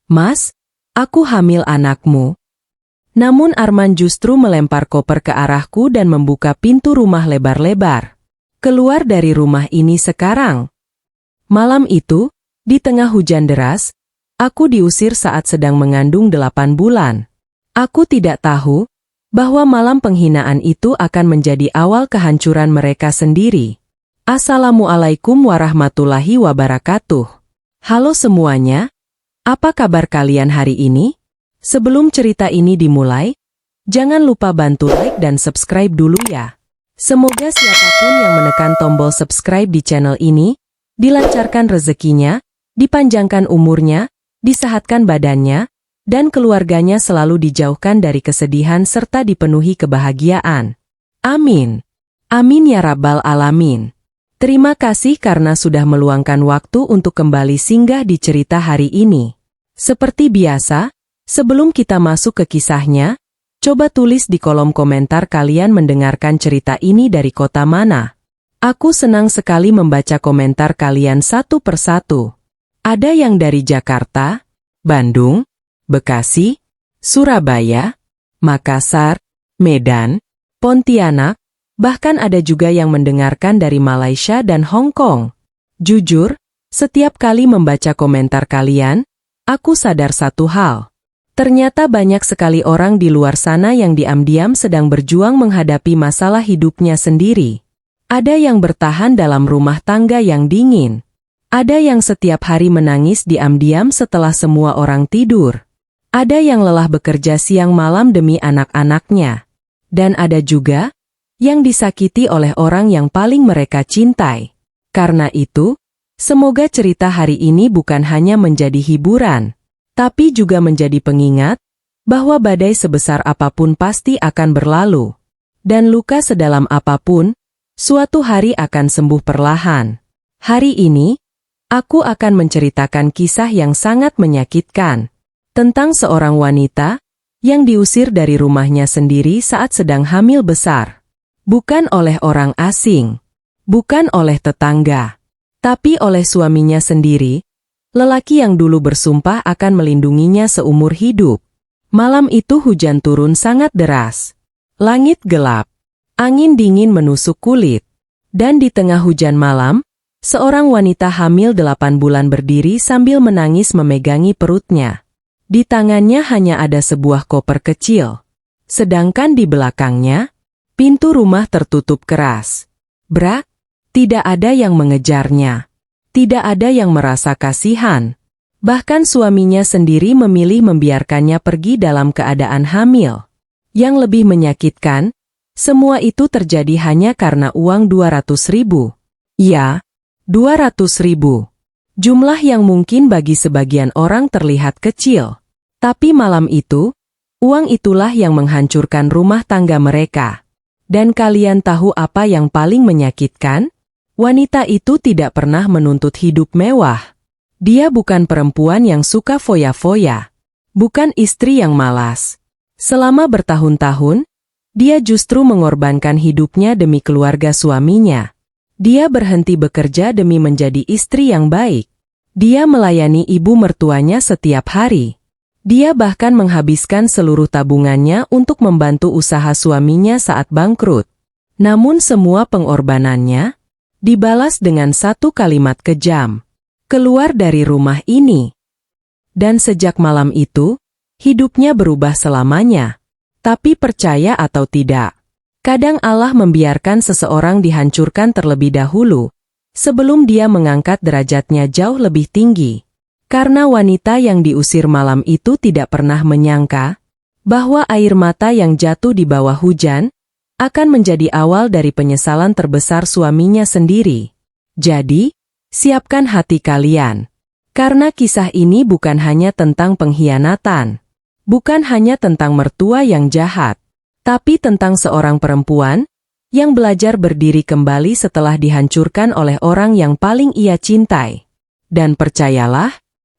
"Mas, aku hamil anakmu." Namun Arman justru melempar koper ke arahku dan membuka pintu rumah lebar-lebar. "Keluar dari rumah ini sekarang." Malam itu, di tengah hujan deras, aku diusir saat sedang mengandung 8 bulan. Aku tidak tahu bahwa malam penghinaan itu akan menjadi awal kehancuran mereka sendiri. Assalamualaikum warahmatullahi wabarakatuh. Halo semuanya, apa kabar kalian hari ini? Sebelum cerita ini dimulai, jangan lupa bantu like dan subscribe dulu ya. Semoga siapapun yang menekan tombol subscribe di channel ini, dilancarkan rezekinya, dipanjangkan umurnya, disehatkan badannya, dan keluarganya selalu dijauhkan dari kesedihan serta dipenuhi kebahagiaan. Amin. Amin ya rabbal alamin. Terima kasih karena sudah meluangkan waktu untuk kembali singgah di cerita hari ini. Seperti biasa, sebelum kita masuk ke kisahnya, coba tulis di kolom komentar kalian mendengarkan cerita ini dari kota mana. Aku senang sekali membaca komentar kalian satu persatu. Ada yang dari Jakarta, Bandung, Bekasi, Surabaya, Makassar, Medan, Pontianak, bahkan ada juga yang mendengarkan dari Malaysia dan Hong Kong. Jujur, setiap kali membaca komentar kalian, aku sadar satu hal. Ternyata banyak sekali orang di luar sana yang diam-diam sedang berjuang menghadapi masalah hidupnya sendiri. Ada yang bertahan dalam rumah tangga yang dingin. Ada yang setiap hari menangis diam-diam setelah semua orang tidur. Ada yang lelah bekerja siang malam demi anak-anaknya. Dan ada juga yang disakiti oleh orang yang paling mereka cintai. Karena itu, semoga cerita hari ini bukan hanya menjadi hiburan, tapi juga menjadi pengingat bahwa badai sebesar apapun pasti akan berlalu. Dan luka sedalam apapun, suatu hari akan sembuh perlahan. Hari ini, aku akan menceritakan kisah yang sangat menyakitkan tentang seorang wanita yang diusir dari rumahnya sendiri saat sedang hamil besar. Bukan oleh orang asing, bukan oleh tetangga, tapi oleh suaminya sendiri, lelaki yang dulu bersumpah akan melindunginya seumur hidup. Malam itu hujan turun sangat deras. Langit gelap. Angin dingin menusuk kulit. Dan di tengah hujan malam, seorang wanita hamil 8 bulan berdiri sambil menangis memegangi perutnya. Di tangannya hanya ada sebuah koper kecil. Sedangkan di belakangnya, pintu rumah tertutup keras. Brak, tidak ada yang mengejarnya. Tidak ada yang merasa kasihan. Bahkan suaminya sendiri memilih membiarkannya pergi dalam keadaan hamil. Yang lebih menyakitkan, semua itu terjadi hanya karena uang 200.000. Ya, 200.000. Jumlah yang mungkin bagi sebagian orang terlihat kecil. Tapi malam itu, uang itulah yang menghancurkan rumah tangga mereka. Dan kalian tahu apa yang paling menyakitkan? Wanita itu tidak pernah menuntut hidup mewah. Dia bukan perempuan yang suka foya-foya. Bukan istri yang malas. Selama bertahun-tahun, dia justru mengorbankan hidupnya demi keluarga suaminya. Dia berhenti bekerja demi menjadi istri yang baik. Dia melayani ibu mertuanya setiap hari. Dia bahkan menghabiskan seluruh tabungannya untuk membantu usaha suaminya saat bangkrut. Namun semua pengorbanannya dibalas dengan satu kalimat kejam. "Keluar dari rumah ini." Dan sejak malam itu, hidupnya berubah selamanya. Tapi percaya atau tidak, kadang Allah membiarkan seseorang dihancurkan terlebih dahulu, sebelum dia mengangkat derajatnya jauh lebih tinggi. Karena wanita yang diusir malam itu tidak pernah menyangka bahwa air mata yang jatuh di bawah hujan akan menjadi awal dari penyesalan terbesar suaminya sendiri. Jadi, siapkan hati kalian. Karena kisah ini bukan hanya tentang pengkhianatan. Bukan hanya tentang mertua yang jahat. Tapi tentang seorang perempuan yang belajar berdiri kembali setelah dihancurkan oleh orang yang paling ia cintai. Dan percayalah,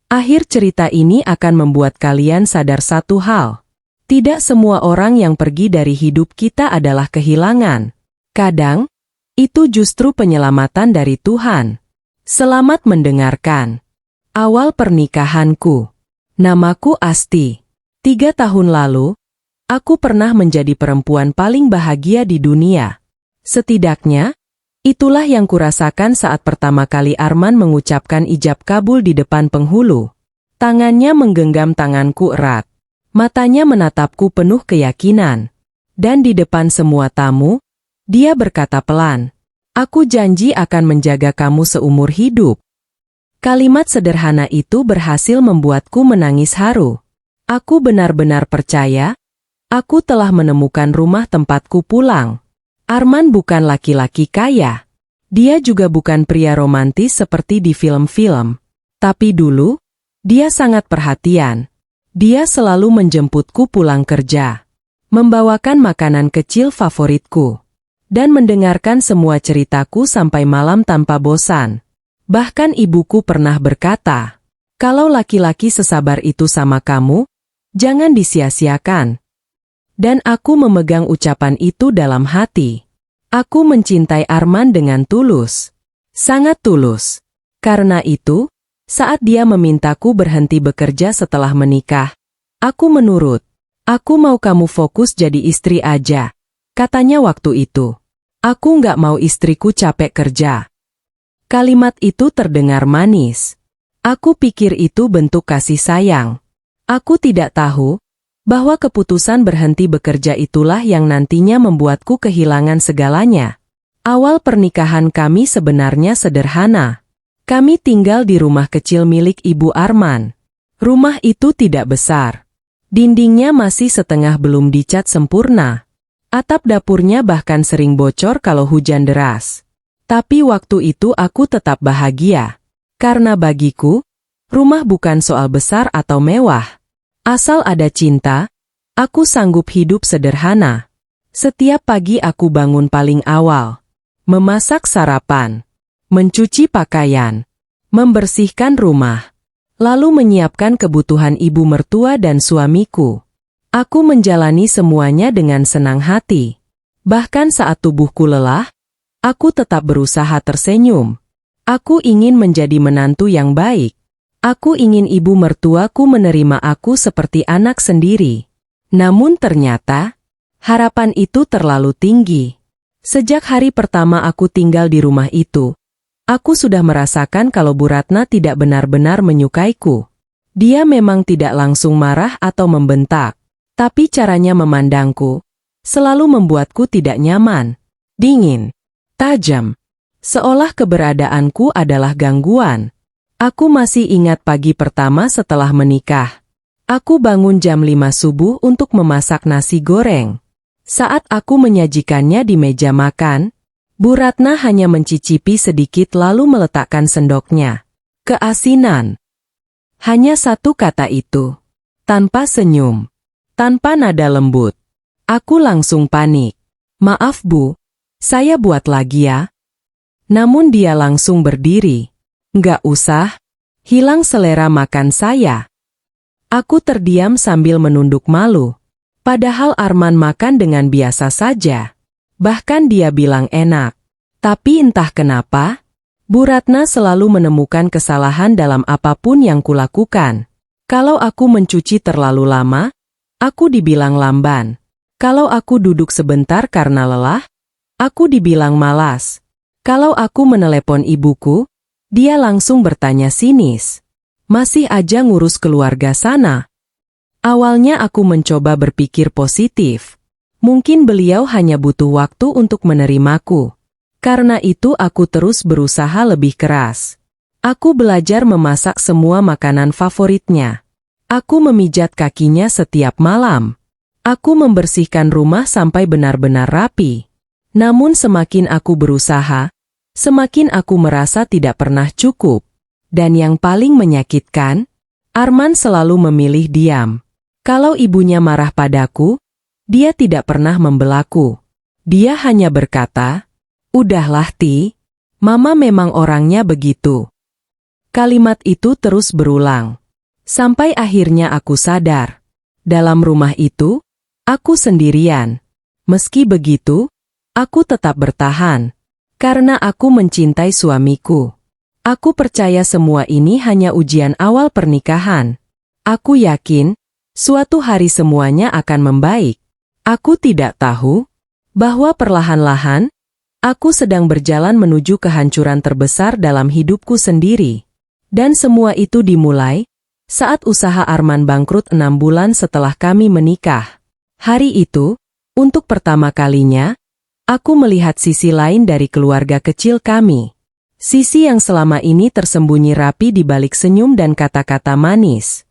akhir cerita ini akan membuat kalian sadar satu hal. Tidak semua orang yang pergi dari hidup kita adalah kehilangan. Kadang, itu justru penyelamatan dari Tuhan. Selamat mendengarkan. Awal pernikahanku. Namaku Asti. 3 tahun lalu, aku pernah menjadi perempuan paling bahagia di dunia. Setidaknya, itulah yang kurasakan saat pertama kali Arman mengucapkan ijab kabul di depan penghulu. Tangannya menggenggam tanganku erat. Matanya menatapku penuh keyakinan. Dan di depan semua tamu, dia berkata pelan, "Aku janji akan menjaga kamu seumur hidup." Kalimat sederhana itu berhasil membuatku menangis haru. Aku benar-benar percaya, aku telah menemukan rumah tempatku pulang. Arman bukan laki-laki kaya. Dia juga bukan pria romantis seperti di film-film. Tapi dulu, dia sangat perhatian. Dia selalu menjemputku pulang kerja, membawakan makanan kecil favoritku, dan mendengarkan semua ceritaku sampai malam tanpa bosan. Bahkan ibuku pernah berkata, "Kalau laki-laki sesabar itu sama kamu, jangan disia-siakan." Dan aku memegang ucapan itu dalam hati. Aku mencintai Arman dengan tulus. Sangat tulus. Karena itu, saat dia memintaku berhenti bekerja setelah menikah, aku menurut. "Aku mau kamu fokus jadi istri aja," katanya waktu itu. "Aku nggak mau istriku capek kerja." Kalimat itu terdengar manis. Aku pikir itu bentuk kasih sayang. Aku tidak tahu bahwa keputusan berhenti bekerja itulah yang nantinya membuatku kehilangan segalanya. Awal pernikahan kami sebenarnya sederhana. Kami tinggal di rumah kecil milik Ibu Arman. Rumah itu tidak besar. Dindingnya masih setengah belum dicat sempurna. Atap dapurnya bahkan sering bocor kalau hujan deras. Tapi waktu itu aku tetap bahagia. Karena bagiku, rumah bukan soal besar atau mewah. Asal ada cinta, aku sanggup hidup sederhana. Setiap pagi aku bangun paling awal, memasak sarapan, mencuci pakaian, membersihkan rumah, lalu menyiapkan kebutuhan ibu mertua dan suamiku. Aku menjalani semuanya dengan senang hati. Bahkan saat tubuhku lelah, aku tetap berusaha tersenyum. Aku ingin menjadi menantu yang baik. Aku ingin ibu mertuaku menerima aku seperti anak sendiri. Namun ternyata, harapan itu terlalu tinggi. Sejak hari pertama aku tinggal di rumah itu, aku sudah merasakan kalau Bu Ratna tidak benar-benar menyukaiku. Dia memang tidak langsung marah atau membentak, tapi caranya memandangku selalu membuatku tidak nyaman, dingin, tajam, seolah keberadaanku adalah gangguan. Aku masih ingat pagi pertama setelah menikah. Aku bangun jam 5 subuh untuk memasak nasi goreng. Saat aku menyajikannya di meja makan, Bu Ratna hanya mencicipi sedikit lalu meletakkan sendoknya. Keasinan. Hanya satu kata itu. Tanpa senyum. Tanpa nada lembut. Aku langsung panik. "Maaf Bu, saya buat lagi ya." Namun dia langsung berdiri. "Nggak usah, hilang selera makan saya." Aku terdiam sambil menunduk malu. Padahal Arman makan dengan biasa saja. Bahkan dia bilang enak. Tapi entah kenapa, Bu Ratna selalu menemukan kesalahan dalam apapun yang kulakukan. Kalau aku mencuci terlalu lama, aku dibilang lamban. Kalau aku duduk sebentar karena lelah, aku dibilang malas. Kalau aku menelepon ibuku, dia langsung bertanya sinis, "Masih aja ngurus keluarga sana?" Awalnya aku mencoba berpikir positif. Mungkin beliau hanya butuh waktu untuk menerimaku. Karena itu aku terus berusaha lebih keras. Aku belajar memasak semua makanan favoritnya. Aku memijat kakinya setiap malam. Aku membersihkan rumah sampai benar-benar rapi. Namun semakin aku berusaha, semakin aku merasa tidak pernah cukup. Dan yang paling menyakitkan, Arman selalu memilih diam. Kalau ibunya marah padaku, dia tidak pernah membelaku. Dia hanya berkata, "Udahlah Ti, Mama memang orangnya begitu." Kalimat itu terus berulang. Sampai akhirnya aku sadar. Dalam rumah itu, aku sendirian. Meski begitu, aku tetap bertahan. Karena aku mencintai suamiku. Aku percaya semua ini hanya ujian awal pernikahan. Aku yakin, suatu hari semuanya akan membaik. Aku tidak tahu bahwa perlahan-lahan, aku sedang berjalan menuju kehancuran terbesar dalam hidupku sendiri. Dan semua itu dimulai saat usaha Arman bangkrut 6 bulan setelah kami menikah. Hari itu, untuk pertama kalinya, aku melihat sisi lain dari keluarga kecil kami. Sisi yang selama ini tersembunyi rapi di balik senyum dan kata-kata manis.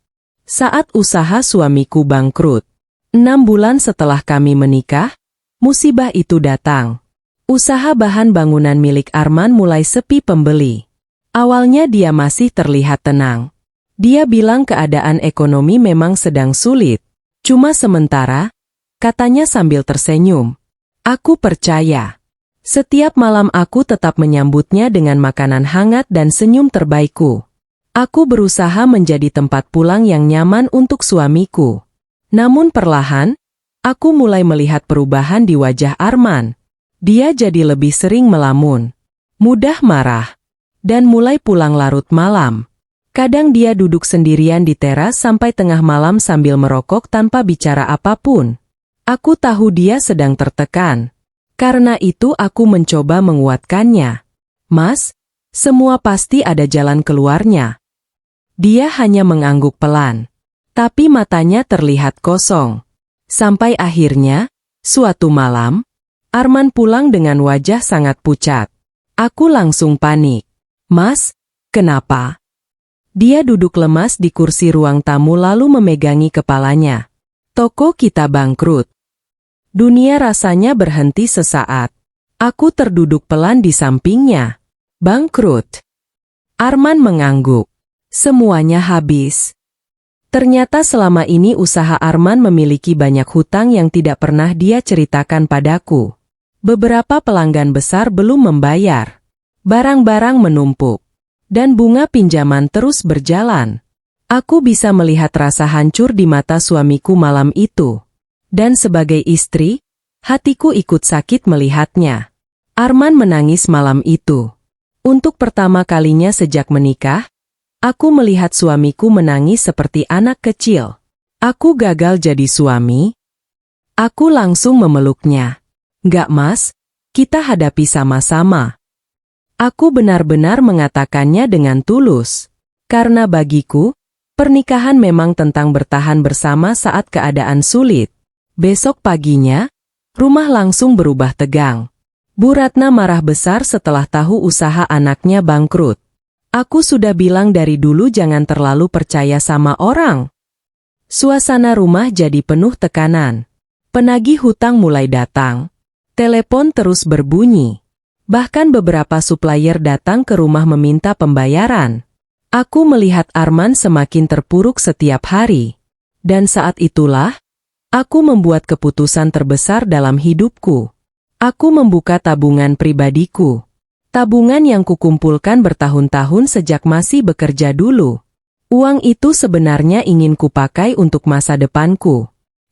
Saat usaha suamiku bangkrut, 6 bulan setelah kami menikah, musibah itu datang. Usaha bahan bangunan milik Arman mulai sepi pembeli. Awalnya dia masih terlihat tenang. Dia bilang keadaan ekonomi memang sedang sulit. Cuma sementara, katanya sambil tersenyum. Aku percaya. Setiap malam aku tetap menyambutnya dengan makanan hangat dan senyum terbaikku. Aku berusaha menjadi tempat pulang yang nyaman untuk suamiku. Namun perlahan, aku mulai melihat perubahan di wajah Arman. Dia jadi lebih sering melamun, mudah marah, dan mulai pulang larut malam. Kadang dia duduk sendirian di teras sampai tengah malam sambil merokok tanpa bicara apapun. Aku tahu dia sedang tertekan. Karena itu aku mencoba menguatkannya. Mas, semua pasti ada jalan keluarnya. Dia hanya mengangguk pelan. Tapi matanya terlihat kosong. Sampai akhirnya, suatu malam, Arman pulang dengan wajah sangat pucat. Aku langsung panik. Mas, kenapa? Dia duduk lemas di kursi ruang tamu lalu memegangi kepalanya. Toko kita bangkrut. Dunia rasanya berhenti sesaat. Aku terduduk pelan di sampingnya. Bangkrut. Arman mengangguk. Semuanya habis. Ternyata selama ini usaha Arman memiliki banyak hutang yang tidak pernah dia ceritakan padaku. Beberapa pelanggan besar belum membayar. Barang-barang menumpuk. Dan bunga pinjaman terus berjalan. Aku bisa melihat rasa hancur di mata suamiku malam itu. Dan sebagai istri, hatiku ikut sakit melihatnya. Arman menangis malam itu. Untuk pertama kalinya sejak menikah, aku melihat suamiku menangis seperti anak kecil. Aku gagal jadi suami. Aku langsung memeluknya. Enggak mas, kita hadapi sama-sama. Aku benar-benar mengatakannya dengan tulus. Karena bagiku, pernikahan memang tentang bertahan bersama saat keadaan sulit. Besok paginya, rumah langsung berubah tegang. Bu Ratna marah besar setelah tahu usaha anaknya bangkrut. Aku sudah bilang dari dulu jangan terlalu percaya sama orang. Suasana rumah jadi penuh tekanan. Penagih hutang mulai datang. Telepon terus berbunyi. Bahkan beberapa supplier datang ke rumah meminta pembayaran. Aku melihat Arman semakin terpuruk setiap hari. Dan saat itulah, aku membuat keputusan terbesar dalam hidupku. Aku membuka tabungan pribadiku. Tabungan yang kukumpulkan bertahun-tahun sejak masih bekerja dulu. Uang itu sebenarnya ingin kupakai untuk masa depanku.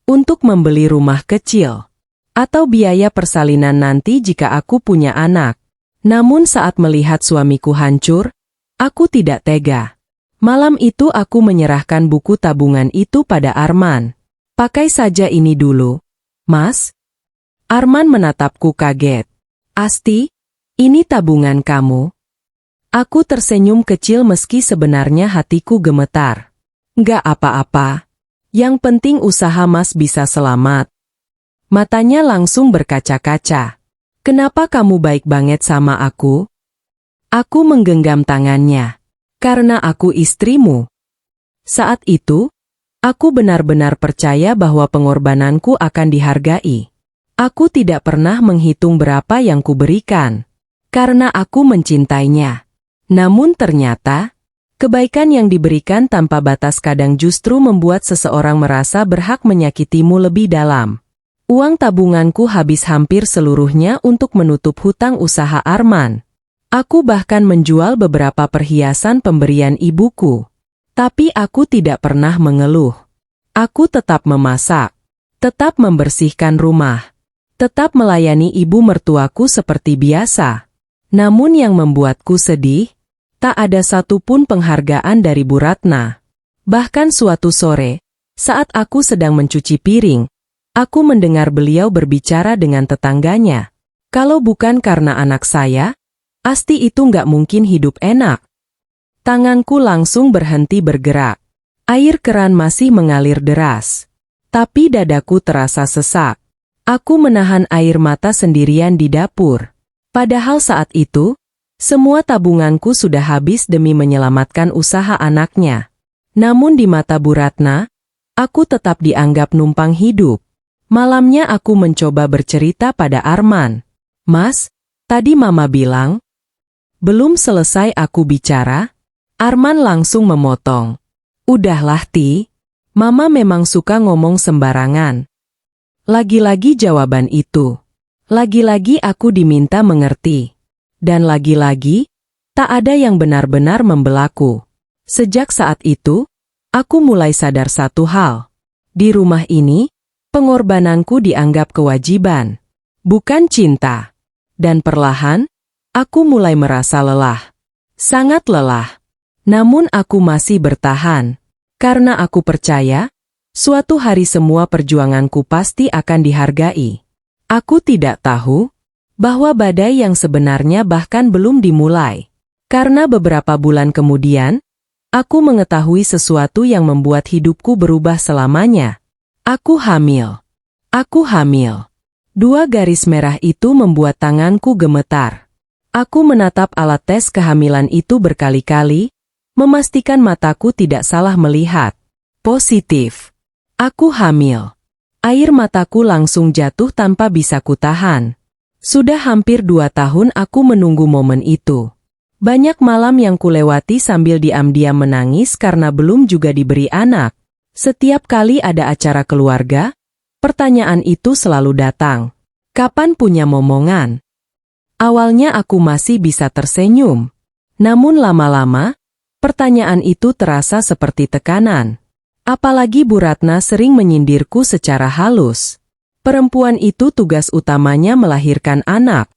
Untuk membeli rumah kecil. Atau biaya persalinan nanti jika aku punya anak. Namun saat melihat suamiku hancur, aku tidak tega. Malam itu aku menyerahkan buku tabungan itu pada Arman. Pakai saja ini dulu, Mas. Arman menatapku kaget. Asti, ini tabungan kamu. Aku tersenyum kecil meski sebenarnya hatiku gemetar. Nggak apa-apa. Yang penting usaha Mas bisa selamat. Matanya langsung berkaca-kaca. Kenapa kamu baik banget sama aku? Aku menggenggam tangannya. Karena aku istrimu. Saat itu, aku benar-benar percaya bahwa pengorbananku akan dihargai. Aku tidak pernah menghitung berapa yang kuberikan. Karena aku mencintainya. Namun ternyata, kebaikan yang diberikan tanpa batas kadang justru membuat seseorang merasa berhak menyakitimu lebih dalam. Uang tabunganku habis hampir seluruhnya untuk menutup hutang usaha Arman. Aku bahkan menjual beberapa perhiasan pemberian ibuku. Tapi aku tidak pernah mengeluh. Aku tetap memasak, tetap membersihkan rumah, tetap melayani ibu mertuaku seperti biasa. Namun yang membuatku sedih, tak ada satupun penghargaan dari Bu Ratna. Bahkan suatu sore, saat aku sedang mencuci piring, aku mendengar beliau berbicara dengan tetangganya. Kalau bukan karena anak saya, Asti itu nggak mungkin hidup enak. Tanganku langsung berhenti bergerak. Air keran masih mengalir deras. Tapi dadaku terasa sesak. Aku menahan air mata sendirian di dapur. Padahal saat itu, semua tabunganku sudah habis demi menyelamatkan usaha anaknya. Namun di mata Bu Ratna, aku tetap dianggap numpang hidup. Malamnya aku mencoba bercerita pada Arman. Mas, tadi Mama bilang. Belum selesai aku bicara, Arman langsung memotong. Udahlah Ti, Mama memang suka ngomong sembarangan. Lagi-lagi jawaban itu. Lagi-lagi aku diminta mengerti. Dan lagi-lagi, tak ada yang benar-benar membelaku. Sejak saat itu, aku mulai sadar satu hal. Di rumah ini, pengorbananku dianggap kewajiban, bukan cinta. Dan perlahan, aku mulai merasa lelah. Sangat lelah. Namun aku masih bertahan. Karena aku percaya, suatu hari semua perjuanganku pasti akan dihargai. Aku tidak tahu bahwa badai yang sebenarnya bahkan belum dimulai. Karena beberapa bulan kemudian, aku mengetahui sesuatu yang membuat hidupku berubah selamanya. Aku hamil. Aku hamil. 2 garis merah itu membuat tanganku gemetar. Aku menatap alat tes kehamilan itu berkali-kali, memastikan mataku tidak salah melihat. Positif. Aku hamil. Air mataku langsung jatuh tanpa bisa kutahan. Sudah hampir 2 tahun aku menunggu momen itu. Banyak malam yang kulewati sambil diam-diam menangis karena belum juga diberi anak. Setiap kali ada acara keluarga, pertanyaan itu selalu datang. Kapan punya momongan? Awalnya aku masih bisa tersenyum. Namun lama-lama, pertanyaan itu terasa seperti tekanan. Apalagi Bu Ratna sering menyindirku secara halus. Perempuan itu tugas utamanya melahirkan anak.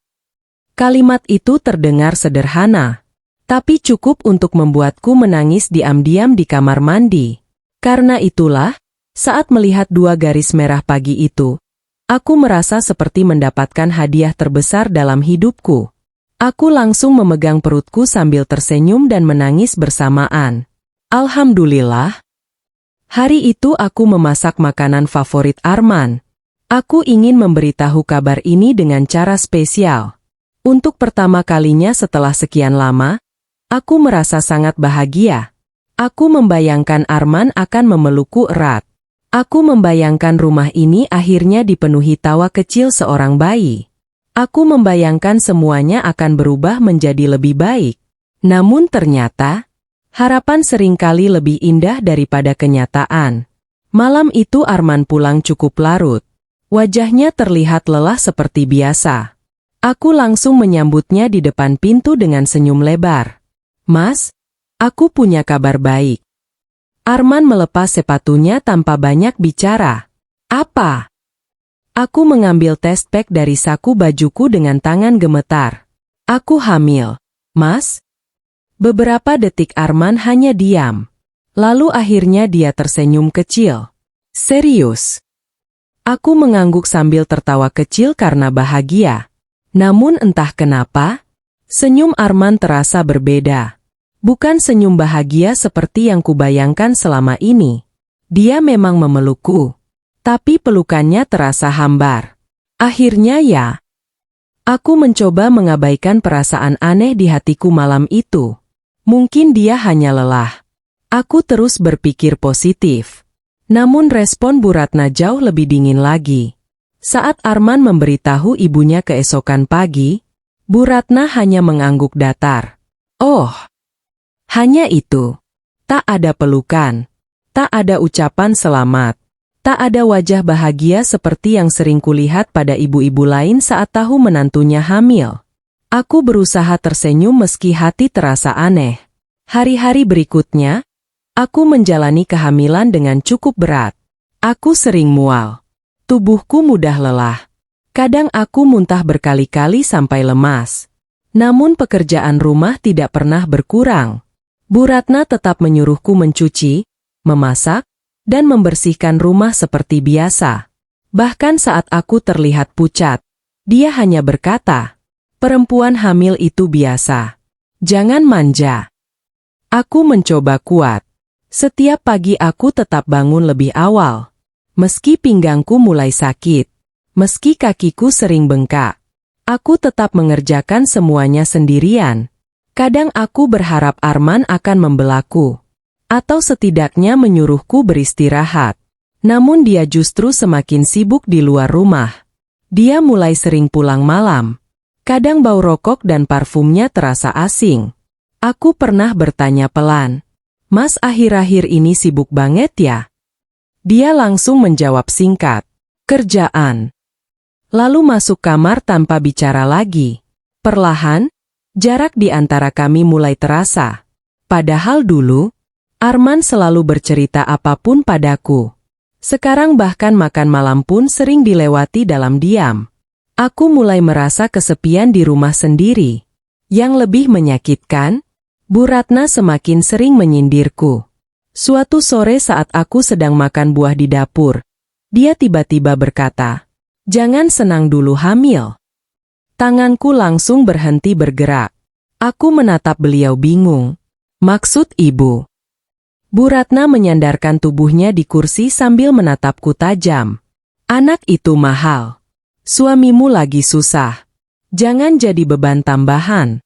Kalimat itu terdengar sederhana, tapi cukup untuk membuatku menangis diam-diam di kamar mandi. Karena itulah, saat melihat 2 garis merah pagi itu, aku merasa seperti mendapatkan hadiah terbesar dalam hidupku. Aku langsung memegang perutku sambil tersenyum dan menangis bersamaan. Alhamdulillah. Hari itu aku memasak makanan favorit Arman. Aku ingin memberitahu kabar ini dengan cara spesial. Untuk pertama kalinya setelah sekian lama, aku merasa sangat bahagia. Aku membayangkan Arman akan memelukku erat. Aku membayangkan rumah ini akhirnya dipenuhi tawa kecil seorang bayi. Aku membayangkan semuanya akan berubah menjadi lebih baik. Namun ternyata, harapan seringkali lebih indah daripada kenyataan. Malam itu Arman pulang cukup larut. Wajahnya terlihat lelah seperti biasa. Aku langsung menyambutnya di depan pintu dengan senyum lebar. Mas, aku punya kabar baik. Arman melepas sepatunya tanpa banyak bicara. Apa? Aku mengambil test pack dari saku bajuku dengan tangan gemetar. Aku hamil, Mas. Beberapa detik Arman hanya diam. Lalu akhirnya dia tersenyum kecil. Serius? Aku mengangguk sambil tertawa kecil karena bahagia. Namun entah kenapa, senyum Arman terasa berbeda. Bukan senyum bahagia seperti yang kubayangkan selama ini. Dia memang memelukku, tapi pelukannya terasa hambar. Akhirnya ya, aku mencoba mengabaikan perasaan aneh di hatiku malam itu. Mungkin dia hanya lelah. Aku terus berpikir positif. Namun respon Bu Ratna jauh lebih dingin lagi. Saat Arman memberitahu ibunya keesokan pagi, Bu Ratna hanya mengangguk datar. Oh, hanya itu. Tak ada pelukan. Tak ada ucapan selamat. Tak ada wajah bahagia seperti yang sering kulihat pada ibu-ibu lain saat tahu menantunya hamil. Aku berusaha tersenyum meski hati terasa aneh. Hari-hari berikutnya, aku menjalani kehamilan dengan cukup berat. Aku sering mual. Tubuhku mudah lelah. Kadang aku muntah berkali-kali sampai lemas. Namun pekerjaan rumah tidak pernah berkurang. Bu Ratna tetap menyuruhku mencuci, memasak, dan membersihkan rumah seperti biasa. Bahkan saat aku terlihat pucat, dia hanya berkata, "Perempuan hamil itu biasa. Jangan manja." Aku mencoba kuat. Setiap pagi aku tetap bangun lebih awal. Meski pinggangku mulai sakit, meski kakiku sering bengkak, aku tetap mengerjakan semuanya sendirian. Kadang aku berharap Arman akan membelaku, atau setidaknya menyuruhku beristirahat. Namun dia justru semakin sibuk di luar rumah. Dia mulai sering pulang malam. Kadang bau rokok dan parfumnya terasa asing. Aku pernah bertanya pelan, "Mas akhir-akhir ini sibuk banget ya?" Dia langsung menjawab singkat, "Kerjaan." Lalu masuk kamar tanpa bicara lagi. Perlahan, jarak di antara kami mulai terasa. Padahal dulu, Arman selalu bercerita apapun padaku. Sekarang bahkan makan malam pun sering dilewati dalam diam. Aku mulai merasa kesepian di rumah sendiri. Yang lebih menyakitkan, Bu Ratna semakin sering menyindirku. Suatu sore saat aku sedang makan buah di dapur, dia tiba-tiba berkata, "Jangan senang dulu hamil." Tanganku langsung berhenti bergerak. Aku menatap beliau bingung. "Maksud ibu?" Bu Ratna menyandarkan tubuhnya di kursi sambil menatapku tajam. "Anak itu mahal. Suamimu lagi susah. Jangan jadi beban tambahan."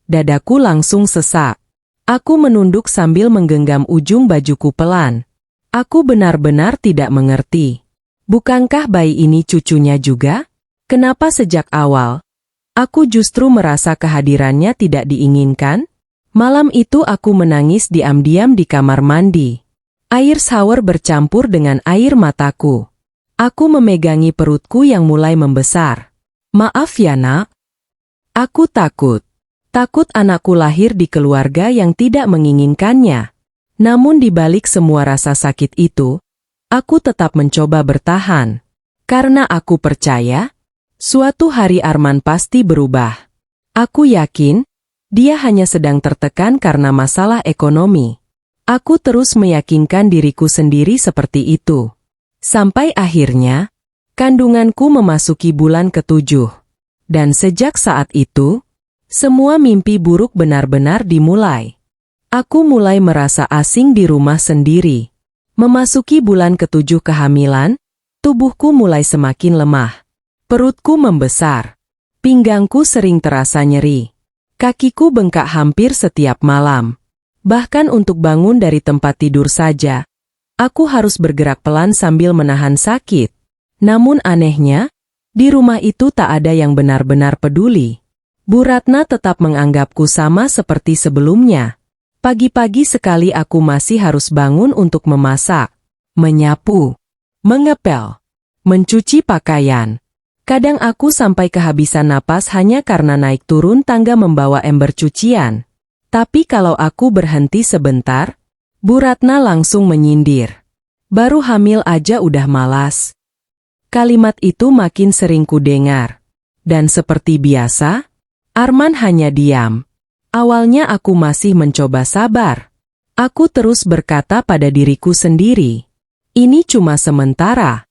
Dadaku langsung sesak. Aku menunduk sambil menggenggam ujung bajuku pelan. Aku benar-benar tidak mengerti. Bukankah bayi ini cucunya juga? Kenapa sejak awal, aku justru merasa kehadirannya tidak diinginkan? Malam itu aku menangis diam-diam di kamar mandi. Air shower bercampur dengan air mataku. Aku memegangi perutku yang mulai membesar. "Maaf ya nak. Aku takut. Takut anakku lahir di keluarga yang tidak menginginkannya." Namun di balik semua rasa sakit itu, aku tetap mencoba bertahan. Karena aku percaya, suatu hari Arman pasti berubah. Aku yakin, dia hanya sedang tertekan karena masalah ekonomi. Aku terus meyakinkan diriku sendiri seperti itu. Sampai akhirnya, kandunganku memasuki bulan ke-7. Dan sejak saat itu, semua mimpi buruk benar-benar dimulai. Aku mulai merasa asing di rumah sendiri. Memasuki bulan ke-7 kehamilan, tubuhku mulai semakin lemah. Perutku membesar. Pinggangku sering terasa nyeri. Kakiku bengkak hampir setiap malam. Bahkan untuk bangun dari tempat tidur saja, aku harus bergerak pelan sambil menahan sakit. Namun anehnya, di rumah itu tak ada yang benar-benar peduli. Bu Ratna tetap menganggapku sama seperti sebelumnya. Pagi-pagi sekali aku masih harus bangun untuk memasak, menyapu, mengepel, mencuci pakaian. Kadang aku sampai kehabisan napas hanya karena naik turun tangga membawa ember cucian. Tapi kalau aku berhenti sebentar, Bu Ratna langsung menyindir. "Baru hamil aja udah malas." Kalimat itu makin sering kudengar. Dan seperti biasa, Arman hanya diam. Awalnya aku masih mencoba sabar. Aku terus berkata pada diriku sendiri, "Ini cuma sementara."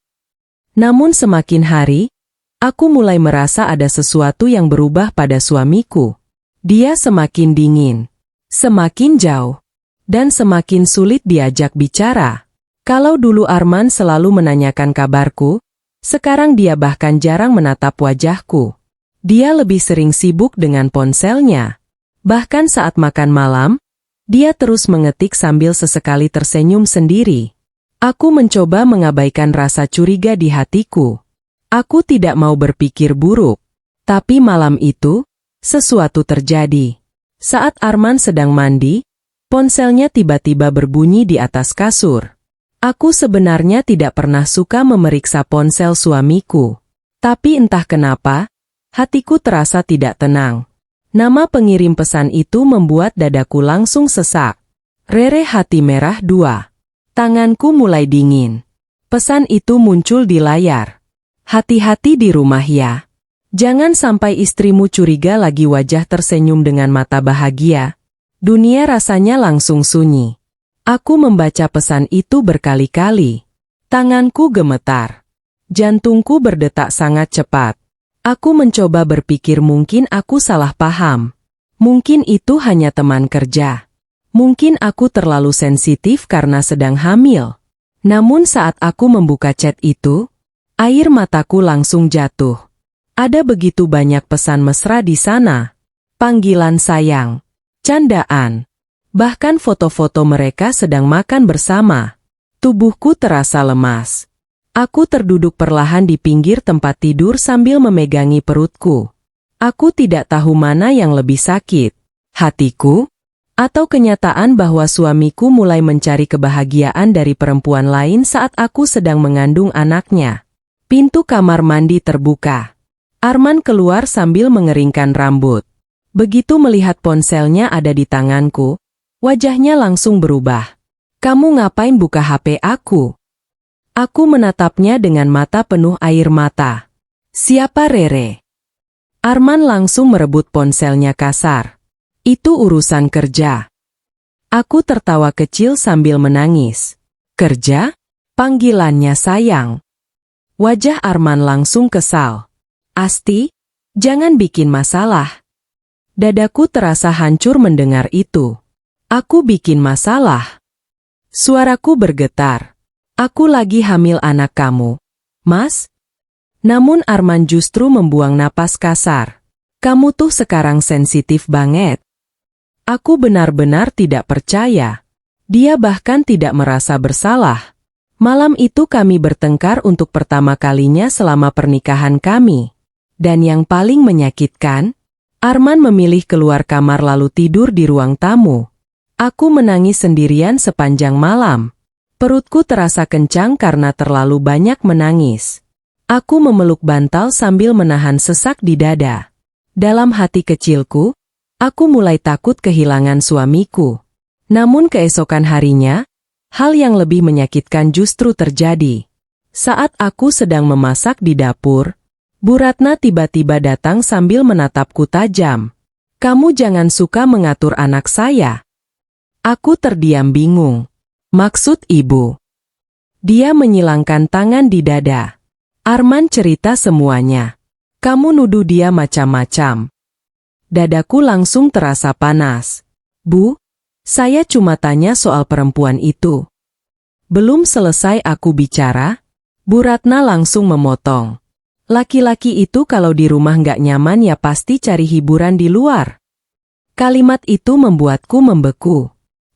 Namun semakin hari, aku mulai merasa ada sesuatu yang berubah pada suamiku. Dia semakin dingin, semakin jauh, dan semakin sulit diajak bicara. Kalau dulu Arman selalu menanyakan kabarku, sekarang dia bahkan jarang menatap wajahku. Dia lebih sering sibuk dengan ponselnya. Bahkan saat makan malam, dia terus mengetik sambil sesekali tersenyum sendiri. Aku mencoba mengabaikan rasa curiga di hatiku. Aku tidak mau berpikir buruk. Tapi malam itu, sesuatu terjadi. Saat Arman sedang mandi, ponselnya tiba-tiba berbunyi di atas kasur. Aku sebenarnya tidak pernah suka memeriksa ponsel suamiku. Tapi entah kenapa, hatiku terasa tidak tenang. Nama pengirim pesan itu membuat dadaku langsung sesak. Rere Hati Merah 2. Tanganku mulai dingin. Pesan itu muncul di layar. "Hati-hati di rumah ya. Jangan sampai istrimu curiga." Lagi wajah tersenyum dengan mata bahagia. Dunia rasanya langsung sunyi. Aku membaca pesan itu berkali-kali. Tanganku gemetar. Jantungku berdetak sangat cepat. Aku mencoba berpikir mungkin aku salah paham. Mungkin itu hanya teman kerja. Mungkin aku terlalu sensitif karena sedang hamil. Namun saat aku membuka chat itu, air mataku langsung jatuh. Ada begitu banyak pesan mesra di sana. Panggilan sayang. Candaan. Bahkan foto-foto mereka sedang makan bersama. Tubuhku terasa lemas. Aku terduduk perlahan di pinggir tempat tidur sambil memegangi perutku. Aku tidak tahu mana yang lebih sakit. Hatiku? Atau kenyataan bahwa suamiku mulai mencari kebahagiaan dari perempuan lain saat aku sedang mengandung anaknya. Pintu kamar mandi terbuka. Arman keluar sambil mengeringkan rambut. Begitu melihat ponselnya ada di tanganku, wajahnya langsung berubah. "Kamu ngapain buka HP aku?" Aku menatapnya dengan mata penuh air mata. "Siapa Rere?" Arman langsung merebut ponselnya kasar. "Itu urusan kerja." Aku tertawa kecil sambil menangis. "Kerja?" Panggilannya sayang. Wajah Arman langsung kesal. "Asti, jangan bikin masalah." Dadaku terasa hancur mendengar itu. "Aku bikin masalah?" Suaraku bergetar. "Aku lagi hamil anak kamu, Mas." Namun Arman justru membuang napas kasar. "Kamu tuh sekarang sensitif banget." Aku benar-benar tidak percaya. Dia bahkan tidak merasa bersalah. Malam itu kami bertengkar untuk pertama kalinya selama pernikahan kami. Dan yang paling menyakitkan, Arman memilih keluar kamar lalu tidur di ruang tamu. Aku menangis sendirian sepanjang malam. Perutku terasa kencang karena terlalu banyak menangis. Aku memeluk bantal sambil menahan sesak di dada. Dalam hati kecilku, aku mulai takut kehilangan suamiku. Namun keesokan harinya, hal yang lebih menyakitkan justru terjadi. Saat aku sedang memasak di dapur, Bu Ratna tiba-tiba datang sambil menatapku tajam. "Kamu jangan suka mengatur anak saya." Aku terdiam bingung. "Maksud ibu?" Dia menyilangkan tangan di dada. "Arman cerita semuanya. Kamu nuduh dia macam-macam." Dadaku langsung terasa panas. "Bu, saya cuma tanya soal perempuan itu." Belum selesai aku bicara, Bu Ratna langsung memotong. "Laki-laki itu kalau di rumah nggak nyaman ya pasti cari hiburan di luar." Kalimat itu membuatku membeku.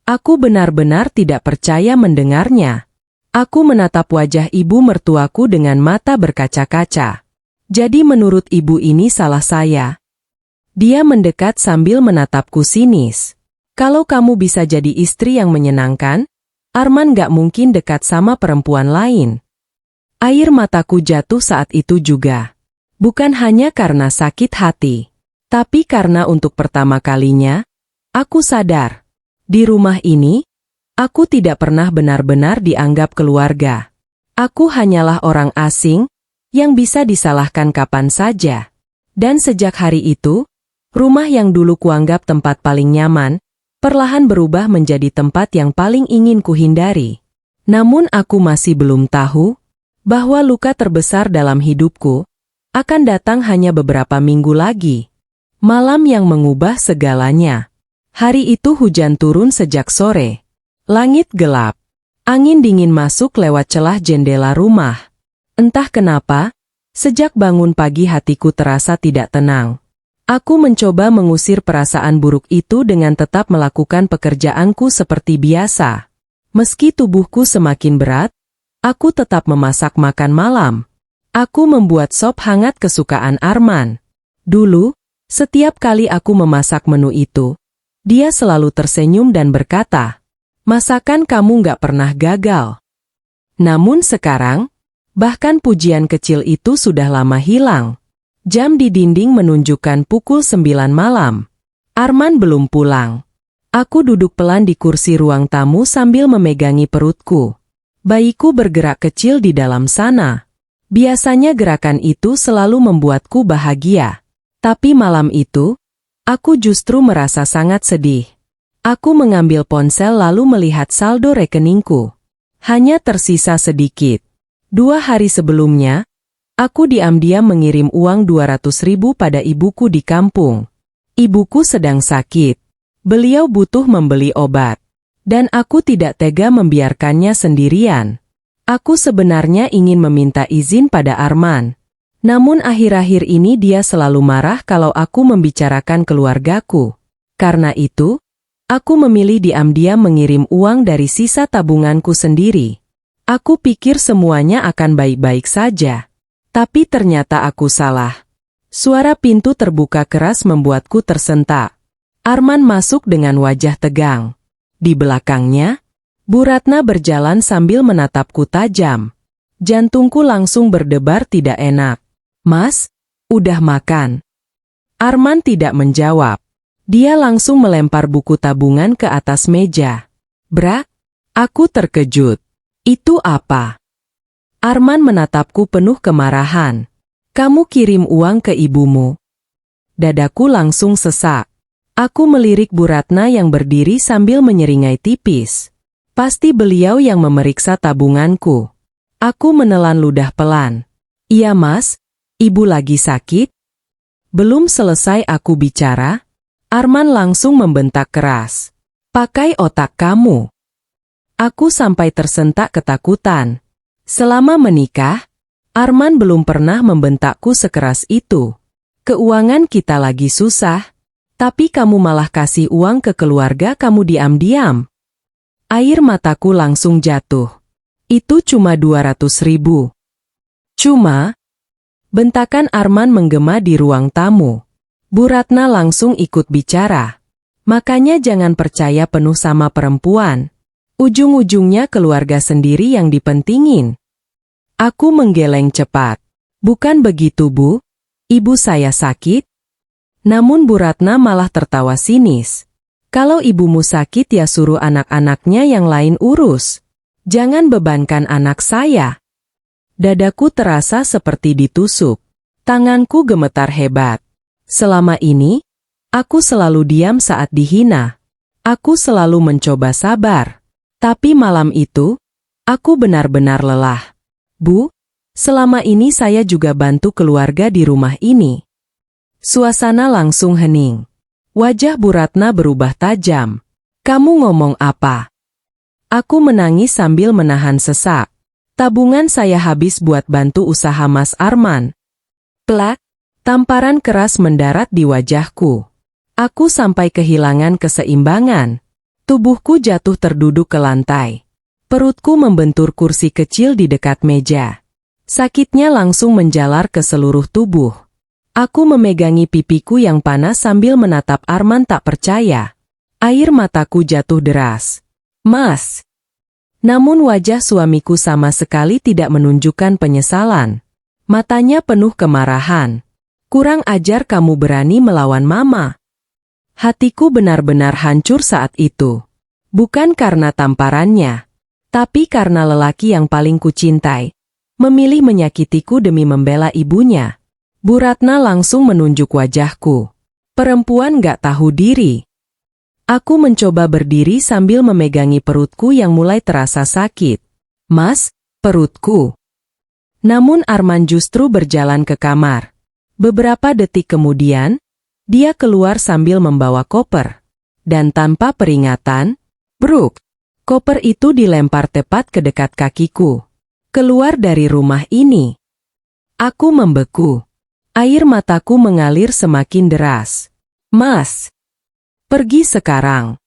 Aku benar-benar tidak percaya mendengarnya. Aku menatap wajah ibu mertuaku dengan mata berkaca-kaca. "Jadi menurut ibu ini salah saya?" Dia mendekat sambil menatapku sinis. "Kalau kamu bisa jadi istri yang menyenangkan, Arman gak mungkin dekat sama perempuan lain." Air mataku jatuh saat itu juga. Bukan hanya karena sakit hati, tapi karena untuk pertama kalinya, aku sadar. Di rumah ini, aku tidak pernah benar-benar dianggap keluarga. Aku hanyalah orang asing, yang bisa disalahkan kapan saja. Dan sejak hari itu, rumah yang dulu kuanggap tempat paling nyaman, perlahan berubah menjadi tempat yang paling ingin kuhindari. Namun aku masih belum tahu, bahwa luka terbesar dalam hidupku, akan datang hanya beberapa minggu lagi. Malam yang mengubah segalanya. Hari itu hujan turun sejak sore. Langit gelap. Angin dingin masuk lewat celah jendela rumah. Entah kenapa, sejak bangun pagi hatiku terasa tidak tenang. Aku mencoba mengusir perasaan buruk itu dengan tetap melakukan pekerjaanku seperti biasa. Meski tubuhku semakin berat, aku tetap memasak makan malam. Aku membuat sop hangat kesukaan Arman. Dulu, setiap kali aku memasak menu itu, dia selalu tersenyum dan berkata, "Masakan kamu gak pernah gagal." Namun sekarang, bahkan pujian kecil itu sudah lama hilang. Jam di dinding menunjukkan pukul 9 malam. Arman belum pulang. Aku duduk pelan di kursi ruang tamu sambil memegangi perutku. Bayiku bergerak kecil di dalam sana. Biasanya gerakan itu selalu membuatku bahagia. Tapi malam itu, aku justru merasa sangat sedih. Aku mengambil ponsel lalu melihat saldo rekeningku. Hanya tersisa sedikit. 2 hari sebelumnya, aku diam-diam mengirim uang 200.000 pada ibuku di kampung. Ibuku sedang sakit. Beliau butuh membeli obat. Dan aku tidak tega membiarkannya sendirian. Aku sebenarnya ingin meminta izin pada Arman. Namun akhir-akhir ini dia selalu marah kalau aku membicarakan keluargaku. Karena itu, aku memilih diam-diam mengirim uang dari sisa tabunganku sendiri. Aku pikir semuanya akan baik-baik saja. Tapi ternyata aku salah. Suara pintu terbuka keras membuatku tersentak. Arman masuk dengan wajah tegang. Di belakangnya, Bu Ratna berjalan sambil menatapku tajam. Jantungku langsung berdebar tidak enak. "Mas, udah makan?" Arman tidak menjawab. Dia langsung melempar buku tabungan ke atas meja. "Bra?" Aku terkejut. "Itu apa?" Arman menatapku penuh kemarahan. "Kamu kirim uang ke ibumu." Dadaku langsung sesak. Aku melirik Bu Ratna yang berdiri sambil menyeringai tipis. Pasti beliau yang memeriksa tabunganku. Aku menelan ludah pelan. "Iya Mas, Ibu lagi sakit?" Belum selesai aku bicara, Arman langsung membentak keras. "Pakai otak kamu." Aku sampai tersentak ketakutan. Selama menikah, Arman belum pernah membentakku sekeras itu. Keuangan kita lagi susah, tapi kamu malah kasih uang ke keluarga kamu diam-diam. Air mataku langsung jatuh. Itu cuma 200.000. Cuma, bentakan Arman menggema di ruang tamu. Bu Ratna langsung ikut bicara. "Makanya jangan percaya penuh sama perempuan. Ujung-ujungnya keluarga sendiri yang dipentingin." Aku menggeleng cepat. "Bukan begitu Bu, ibu saya sakit." Namun Bu Ratna malah tertawa sinis. "Kalau ibumu sakit ya suruh anak-anaknya yang lain urus. Jangan bebankan anak saya." Dadaku terasa seperti ditusuk. Tanganku gemetar hebat. Selama ini, aku selalu diam saat dihina. Aku selalu mencoba sabar. Tapi malam itu, aku benar-benar lelah. "Bu, selama ini saya juga bantu keluarga di rumah ini." Suasana langsung hening. Wajah Bu Ratna berubah tajam. "Kamu ngomong apa?" Aku menangis sambil menahan sesak. "Tabungan saya habis buat bantu usaha Mas Arman." Plak! Tamparan keras mendarat di wajahku. Aku sampai kehilangan keseimbangan. Tubuhku jatuh terduduk ke lantai. Perutku membentur kursi kecil di dekat meja. Sakitnya langsung menjalar ke seluruh tubuh. Aku memegangi pipiku yang panas sambil menatap Arman tak percaya. Air mataku jatuh deras. "Mas." Namun wajah suamiku sama sekali tidak menunjukkan penyesalan. Matanya penuh kemarahan. "Kurang ajar kamu berani melawan Mama." Hatiku benar-benar hancur saat itu. Bukan karena tamparannya, tapi karena lelaki yang paling kucintai memilih menyakitiku demi membela ibunya. Bu Ratna langsung menunjuk wajahku. Perempuan gak tahu diri. Aku mencoba berdiri sambil memegangi perutku yang mulai terasa sakit. "Mas, perutku." Namun Arman justru berjalan ke kamar. Beberapa detik kemudian, dia keluar sambil membawa koper. Dan tanpa peringatan, bruk, koper itu dilempar tepat ke dekat kakiku. "Keluar dari rumah ini." Aku membeku. Air mataku mengalir semakin deras. "Mas, pergi sekarang."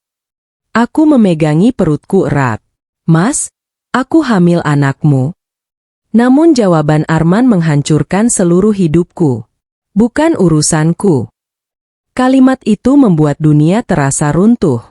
Aku memegangi perutku erat. "Mas, aku hamil anakmu." Namun jawaban Arman menghancurkan seluruh hidupku. "Bukan urusanku." Kalimat itu membuat dunia terasa runtuh.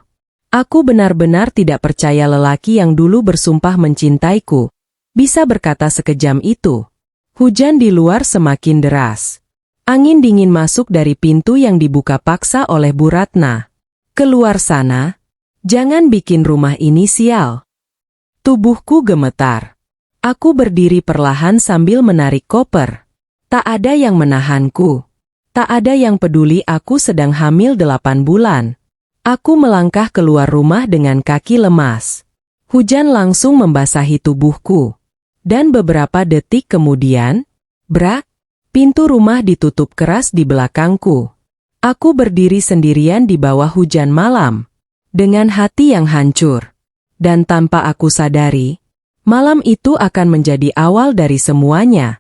Aku benar-benar tidak percaya lelaki yang dulu bersumpah mencintaiku bisa berkata sekejam itu. Hujan di luar semakin deras. Angin dingin masuk dari pintu yang dibuka paksa oleh Bu Ratna. "Keluar sana. Jangan bikin rumah ini sial." Tubuhku gemetar. Aku berdiri perlahan sambil menarik koper. Tak ada yang menahanku. Tak ada yang peduli aku sedang hamil 8 bulan. Aku melangkah keluar rumah dengan kaki lemas. Hujan langsung membasahi tubuhku. Dan beberapa detik kemudian, brak, pintu rumah ditutup keras di belakangku. Aku berdiri sendirian di bawah hujan malam, dengan hati yang hancur. Dan tanpa aku sadari, malam itu akan menjadi awal dari semuanya.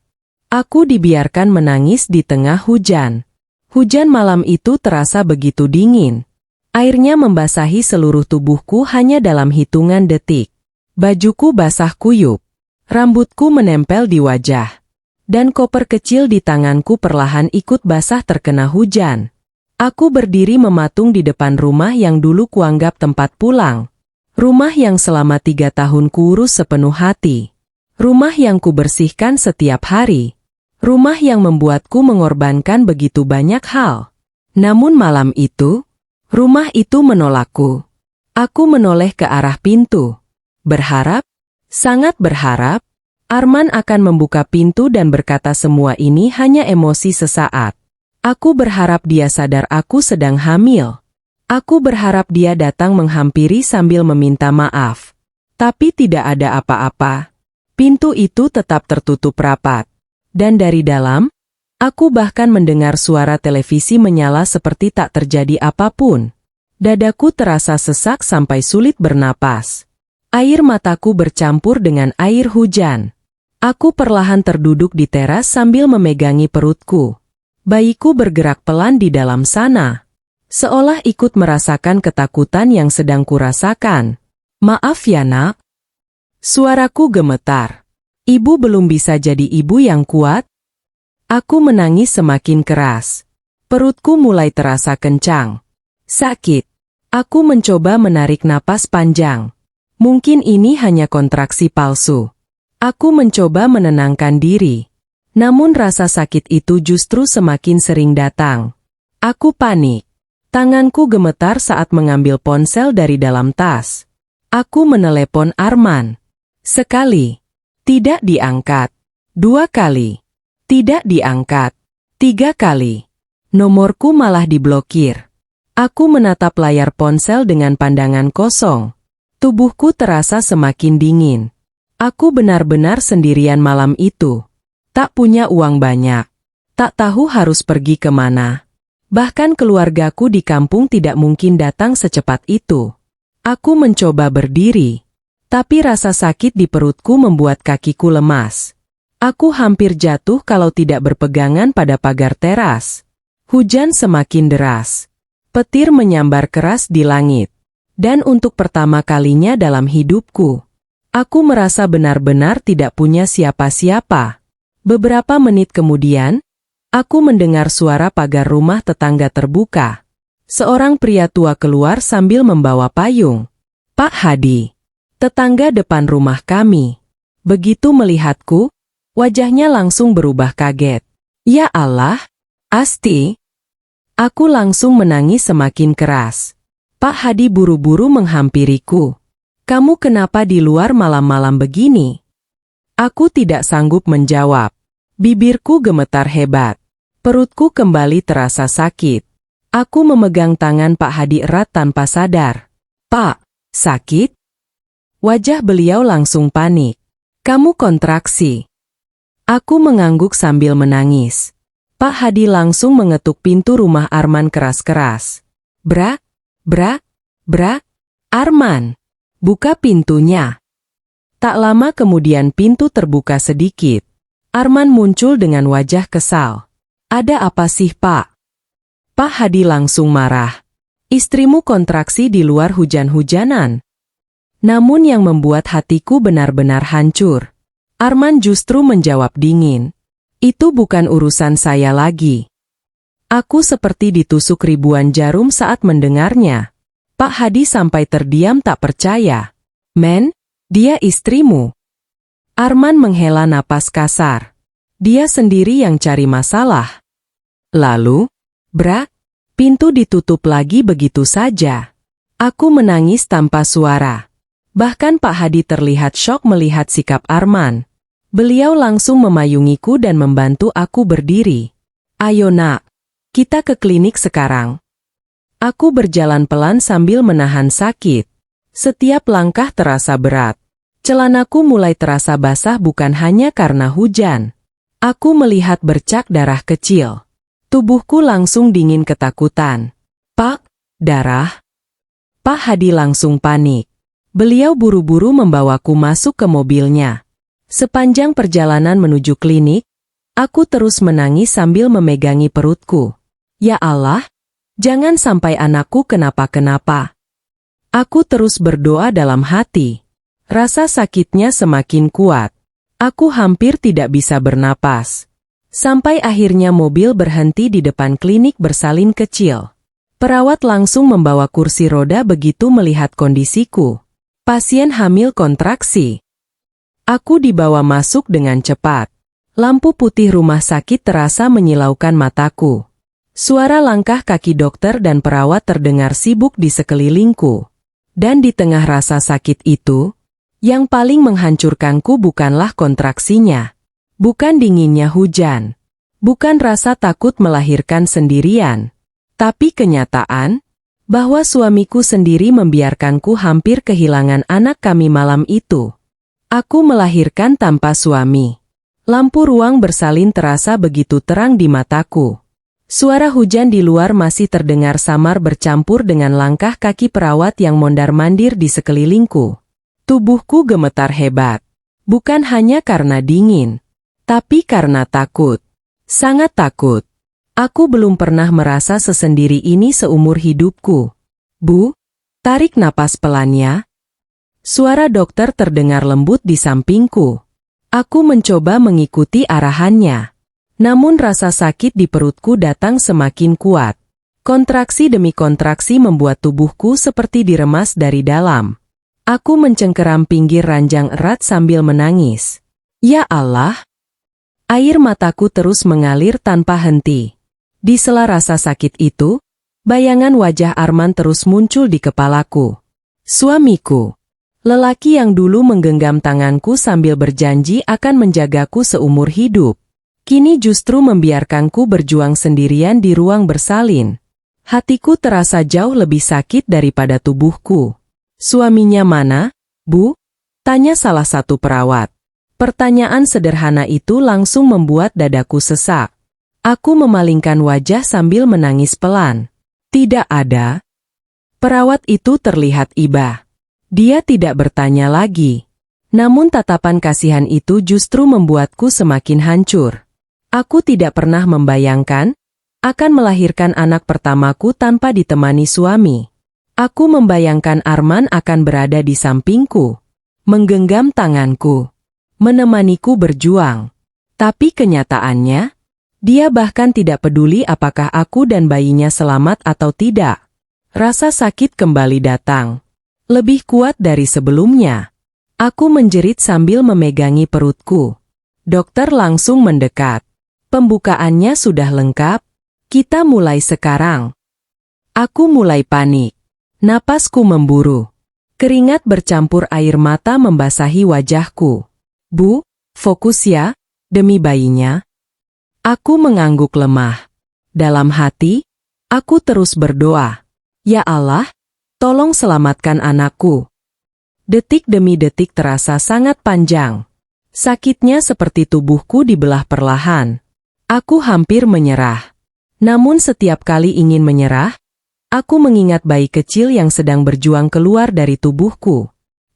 Aku dibiarkan menangis di tengah hujan. Hujan malam itu terasa begitu dingin. Airnya membasahi seluruh tubuhku hanya dalam hitungan detik. Bajuku basah kuyup. Rambutku menempel di wajah. Dan koper kecil di tanganku perlahan ikut basah terkena hujan. Aku berdiri mematung di depan rumah yang dulu kuanggap tempat pulang. Rumah yang selama 3 tahun kuurus sepenuh hati. Rumah yang kubersihkan setiap hari. Rumah yang membuatku mengorbankan begitu banyak hal. Namun malam itu, rumah itu menolakku. Aku menoleh ke arah pintu. Berharap, sangat berharap, Arman akan membuka pintu dan berkata semua ini hanya emosi sesaat. Aku berharap dia sadar aku sedang hamil. Aku berharap dia datang menghampiri sambil meminta maaf. Tapi tidak ada apa-apa. Pintu itu tetap tertutup rapat. Dan dari dalam, aku bahkan mendengar suara televisi menyala seperti tak terjadi apapun. Dadaku terasa sesak sampai sulit bernapas. Air mataku bercampur dengan air hujan. Aku perlahan terduduk di teras sambil memegangi perutku. Bayiku bergerak pelan di dalam sana. Seolah ikut merasakan ketakutan yang sedang kurasakan. Maaf ya nak. Suaraku gemetar. Ibu belum bisa jadi ibu yang kuat? Aku menangis semakin keras. Perutku mulai terasa kencang. Sakit. Aku mencoba menarik napas panjang. Mungkin ini hanya kontraksi palsu. Aku mencoba menenangkan diri. Namun rasa sakit itu justru semakin sering datang. Aku panik. Tanganku gemetar saat mengambil ponsel dari dalam tas. Aku menelepon Arman. Sekali. Tidak diangkat. 2 kali. Tidak diangkat. 3 kali. Nomorku malah diblokir. Aku menatap layar ponsel dengan pandangan kosong. Tubuhku terasa semakin dingin. Aku benar-benar sendirian malam itu. Tak punya uang banyak. Tak tahu harus pergi kemana. Bahkan keluargaku di kampung tidak mungkin datang secepat itu. Aku mencoba berdiri. Tapi rasa sakit di perutku membuat kakiku lemas. Aku hampir jatuh kalau tidak berpegangan pada pagar teras. Hujan semakin deras. Petir menyambar keras di langit. Dan untuk pertama kalinya dalam hidupku, aku merasa benar-benar tidak punya siapa-siapa. Beberapa menit kemudian, aku mendengar suara pagar rumah tetangga terbuka. Seorang pria tua keluar sambil membawa payung. Pak Hadi. Tetangga depan rumah kami. Begitu melihatku, wajahnya langsung berubah kaget. Ya Allah, Asti. Aku langsung menangis semakin keras. Pak Hadi buru-buru menghampiriku. Kamu kenapa di luar malam-malam begini? Aku tidak sanggup menjawab. Bibirku gemetar hebat. Perutku kembali terasa sakit. Aku memegang tangan Pak Hadi erat tanpa sadar. Pak, sakit? Wajah beliau langsung panik. Kamu kontraksi. Aku mengangguk sambil menangis. Pak Hadi langsung mengetuk pintu rumah Arman keras-keras. Bra, Arman, buka pintunya. Tak lama kemudian pintu terbuka sedikit. Arman muncul dengan wajah kesal. Ada apa sih, Pak? Pak Hadi langsung marah. Istrimu kontraksi di luar hujan-hujanan. Namun yang membuat hatiku benar-benar hancur. Arman justru menjawab dingin. Itu bukan urusan saya lagi. Aku seperti ditusuk ribuan jarum saat mendengarnya. Pak Hadi sampai terdiam tak percaya. Men, dia istrimu. Arman menghela napas kasar. Dia sendiri yang cari masalah. Lalu, pintu ditutup lagi begitu saja. Aku menangis tanpa suara. Bahkan Pak Hadi terlihat syok melihat sikap Arman. Beliau langsung memayungiku dan membantu aku berdiri. Ayo nak, kita ke klinik sekarang. Aku berjalan pelan sambil menahan sakit. Setiap langkah terasa berat. Celanaku mulai terasa basah bukan hanya karena hujan. Aku melihat bercak darah kecil. Tubuhku langsung dingin ketakutan. Pak, darah? Pak Hadi langsung panik. Beliau buru-buru membawaku masuk ke mobilnya. Sepanjang perjalanan menuju klinik, aku terus menangis sambil memegangi perutku. Ya Allah, jangan sampai anakku kenapa-kenapa. Aku terus berdoa dalam hati. Rasa sakitnya semakin kuat. Aku hampir tidak bisa bernapas. Sampai akhirnya mobil berhenti di depan klinik bersalin kecil. Perawat langsung membawa kursi roda begitu melihat kondisiku. Pasien hamil kontraksi. Aku dibawa masuk dengan cepat. Lampu putih rumah sakit terasa menyilaukan mataku. Suara langkah kaki dokter dan perawat terdengar sibuk di sekelilingku. Dan di tengah rasa sakit itu, yang paling menghancurkanku bukanlah kontraksinya. Bukan dinginnya hujan. Bukan rasa takut melahirkan sendirian. Tapi kenyataan, bahwa suamiku sendiri membiarkanku hampir kehilangan anak kami malam itu. Aku melahirkan tanpa suami. Lampu ruang bersalin terasa begitu terang di mataku. Suara hujan di luar masih terdengar samar bercampur dengan langkah kaki perawat yang mondar-mandir di sekelilingku. Tubuhku gemetar hebat. Bukan hanya karena dingin, tapi karena takut. Sangat takut. Aku belum pernah merasa sesendiri ini seumur hidupku. Bu, tarik napas pelan ya. Suara dokter terdengar lembut di sampingku. Aku mencoba mengikuti arahannya. Namun rasa sakit di perutku datang semakin kuat. Kontraksi demi kontraksi membuat tubuhku seperti diremas dari dalam. Aku mencengkeram pinggir ranjang erat sambil menangis. Ya Allah! Air mataku terus mengalir tanpa henti. Di sela rasa sakit itu, bayangan wajah Arman terus muncul di kepalaku. Suamiku. Lelaki yang dulu menggenggam tanganku sambil berjanji akan menjagaku seumur hidup. Kini justru membiarkanku berjuang sendirian di ruang bersalin. Hatiku terasa jauh lebih sakit daripada tubuhku. Suaminya mana, Bu? Tanya salah satu perawat. Pertanyaan sederhana itu langsung membuat dadaku sesak. Aku memalingkan wajah sambil menangis pelan. Tidak ada. Perawat itu terlihat iba. Dia tidak bertanya lagi. Namun tatapan kasihan itu justru membuatku semakin hancur. Aku tidak pernah membayangkan akan melahirkan anak pertamaku tanpa ditemani suami. Aku membayangkan Arman akan berada di sampingku, menggenggam tanganku, menemaniku berjuang. Tapi kenyataannya, dia bahkan tidak peduli apakah aku dan bayinya selamat atau tidak. Rasa sakit kembali datang, lebih kuat dari sebelumnya. Aku menjerit sambil memegangi perutku. Dokter langsung mendekat. Pembukaannya sudah lengkap. Kita mulai sekarang. Aku mulai panik. Napasku memburu. Keringat bercampur air mata membasahi wajahku. Bu, fokus ya, demi bayinya. Aku mengangguk lemah. Dalam hati, aku terus berdoa. Ya Allah, tolong selamatkan anakku. Detik demi detik terasa sangat panjang. Sakitnya seperti tubuhku dibelah perlahan. Aku hampir menyerah. Namun setiap kali ingin menyerah, aku mengingat bayi kecil yang sedang berjuang keluar dari tubuhku.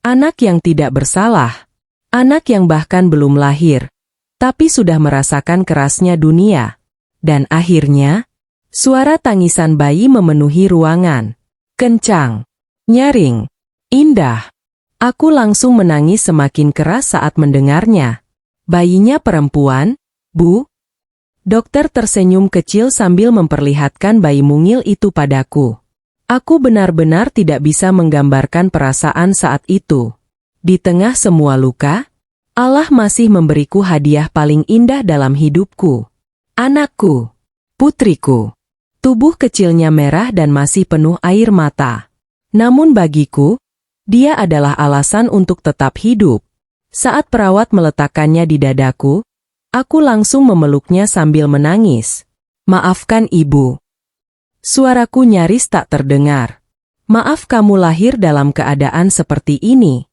Anak yang tidak bersalah. Anak yang bahkan belum lahir, tapi sudah merasakan kerasnya dunia. Dan akhirnya, suara tangisan bayi memenuhi ruangan. Kencang, nyaring, indah. Aku langsung menangis semakin keras saat mendengarnya. Bayinya perempuan, Bu? Dokter tersenyum kecil sambil memperlihatkan bayi mungil itu padaku. Aku benar-benar tidak bisa menggambarkan perasaan saat itu. Di tengah semua luka, Allah masih memberiku hadiah paling indah dalam hidupku. Anakku, putriku. Tubuh kecilnya merah dan masih penuh air mata. Namun bagiku, dia adalah alasan untuk tetap hidup. Saat perawat meletakkannya di dadaku, aku langsung memeluknya sambil menangis. Maafkan ibu. Suaraku nyaris tak terdengar. Maaf kamu lahir dalam keadaan seperti ini.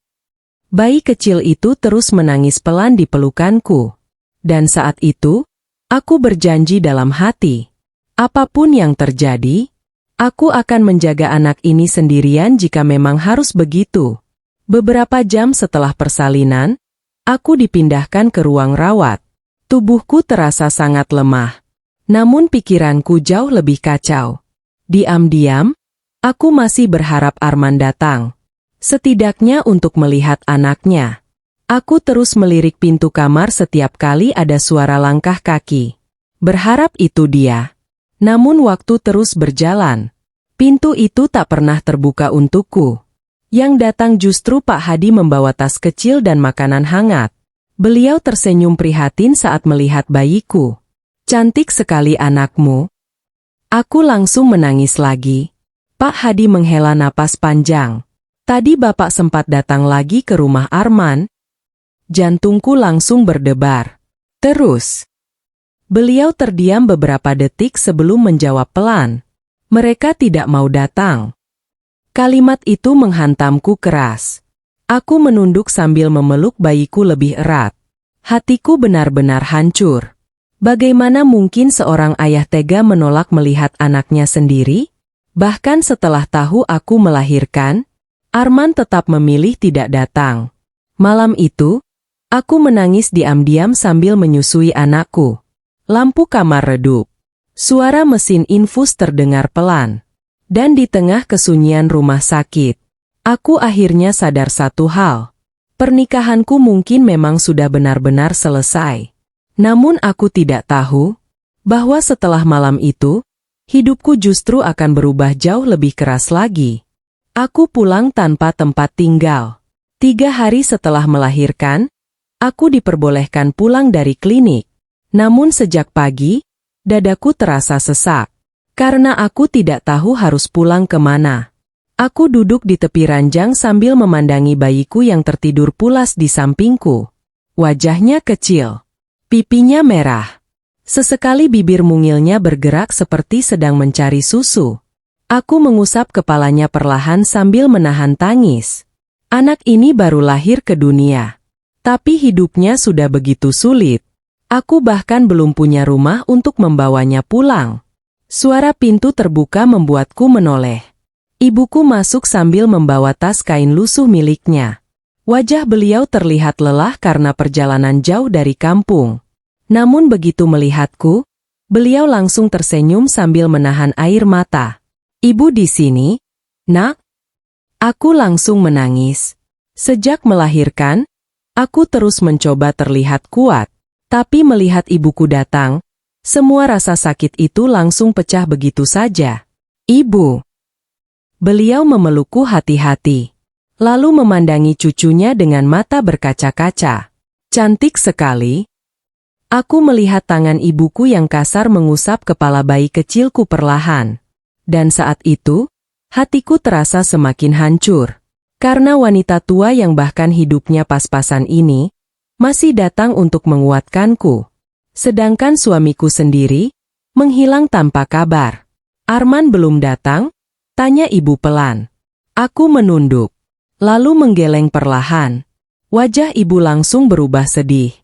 Bayi kecil itu terus menangis pelan di pelukanku. Dan saat itu, aku berjanji dalam hati. Apapun yang terjadi, aku akan menjaga anak ini sendirian jika memang harus begitu. Beberapa jam setelah persalinan, aku dipindahkan ke ruang rawat. Tubuhku terasa sangat lemah. Namun pikiranku jauh lebih kacau. Diam-diam, aku masih berharap Arman datang. Setidaknya untuk melihat anaknya. Aku terus melirik pintu kamar setiap kali ada suara langkah kaki. Berharap itu dia. Namun waktu terus berjalan. Pintu itu tak pernah terbuka untukku. Yang datang justru Pak Hadi membawa tas kecil dan makanan hangat. Beliau tersenyum prihatin saat melihat bayiku. Cantik sekali anakmu. Aku langsung menangis lagi. Pak Hadi menghela napas panjang. Tadi Bapak sempat datang lagi ke rumah Arman. Jantungku langsung berdebar. Terus. Beliau terdiam beberapa detik sebelum menjawab pelan. Mereka tidak mau datang. Kalimat itu menghantamku keras. Aku menunduk sambil memeluk bayiku lebih erat. Hatiku benar-benar hancur. Bagaimana mungkin seorang ayah tega menolak melihat anaknya sendiri? Bahkan setelah tahu aku melahirkan, Arman tetap memilih tidak datang. Malam itu, aku menangis diam-diam sambil menyusui anakku. Lampu kamar redup. Suara mesin infus terdengar pelan. Dan di tengah kesunyian rumah sakit, aku akhirnya sadar satu hal. Pernikahanku mungkin memang sudah benar-benar selesai. Namun aku tidak tahu bahwa setelah malam itu, hidupku justru akan berubah jauh lebih keras lagi. Aku pulang tanpa tempat tinggal. 3 hari setelah melahirkan, aku diperbolehkan pulang dari klinik. Namun sejak pagi, dadaku terasa sesak. Karena aku tidak tahu harus pulang kemana. Aku duduk di tepi ranjang sambil memandangi bayiku yang tertidur pulas di sampingku. Wajahnya kecil. Pipinya merah. Sesekali bibir mungilnya bergerak seperti sedang mencari susu. Aku mengusap kepalanya perlahan sambil menahan tangis. Anak ini baru lahir ke dunia. Tapi hidupnya sudah begitu sulit. Aku bahkan belum punya rumah untuk membawanya pulang. Suara pintu terbuka membuatku menoleh. Ibuku masuk sambil membawa tas kain lusuh miliknya. Wajah beliau terlihat lelah karena perjalanan jauh dari kampung. Namun begitu melihatku, beliau langsung tersenyum sambil menahan air mata. Ibu di sini, Nak? Aku langsung menangis. Sejak melahirkan, aku terus mencoba terlihat kuat. Tapi melihat ibuku datang, semua rasa sakit itu langsung pecah begitu saja. Ibu. Beliau memelukku hati-hati. Lalu memandangi cucunya dengan mata berkaca-kaca. Cantik sekali. Aku melihat tangan ibuku yang kasar mengusap kepala bayi kecilku perlahan. Dan saat itu, hatiku terasa semakin hancur. Karena wanita tua yang bahkan hidupnya pas-pasan ini, masih datang untuk menguatkanku. Sedangkan suamiku sendiri, menghilang tanpa kabar. Arman belum datang? Tanya ibu pelan. Aku menunduk. Lalu menggeleng perlahan. Wajah ibu langsung berubah sedih.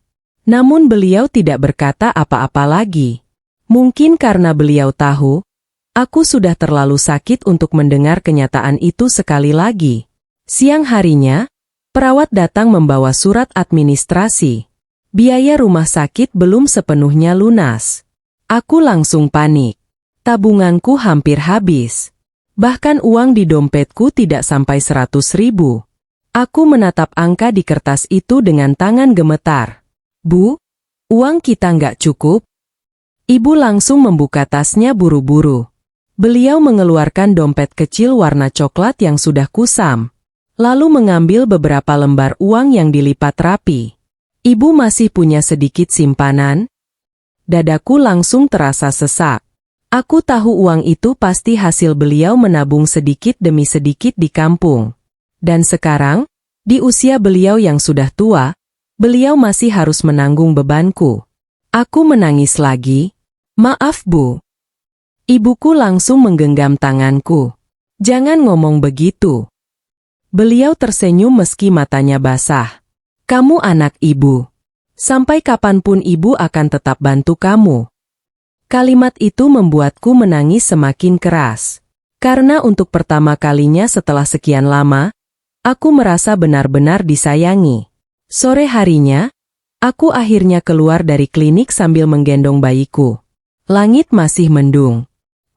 Namun beliau tidak berkata apa-apa lagi. Mungkin karena beliau tahu, aku sudah terlalu sakit untuk mendengar kenyataan itu sekali lagi. Siang harinya, perawat datang membawa surat administrasi. Biaya rumah sakit belum sepenuhnya lunas. Aku langsung panik. Tabunganku hampir habis. Bahkan uang di dompetku tidak sampai 100.000. Aku menatap angka di kertas itu dengan tangan gemetar. Bu, uang kita nggak cukup. Ibu langsung membuka tasnya buru-buru. Beliau mengeluarkan dompet kecil warna coklat yang sudah kusam. Lalu mengambil beberapa lembar uang yang dilipat rapi. Ibu masih punya sedikit simpanan? Dadaku langsung terasa sesak. Aku tahu uang itu pasti hasil beliau menabung sedikit demi sedikit di kampung. Dan sekarang, di usia beliau yang sudah tua, beliau masih harus menanggung bebanku. Aku menangis lagi. Maaf Bu. Ibuku langsung menggenggam tanganku. Jangan ngomong begitu. Beliau tersenyum meski matanya basah. Kamu anak ibu. Sampai kapanpun ibu akan tetap bantu kamu. Kalimat itu membuatku menangis semakin keras. Karena untuk pertama kalinya setelah sekian lama, aku merasa benar-benar disayangi. Sore harinya, aku akhirnya keluar dari klinik sambil menggendong bayiku. Langit masih mendung.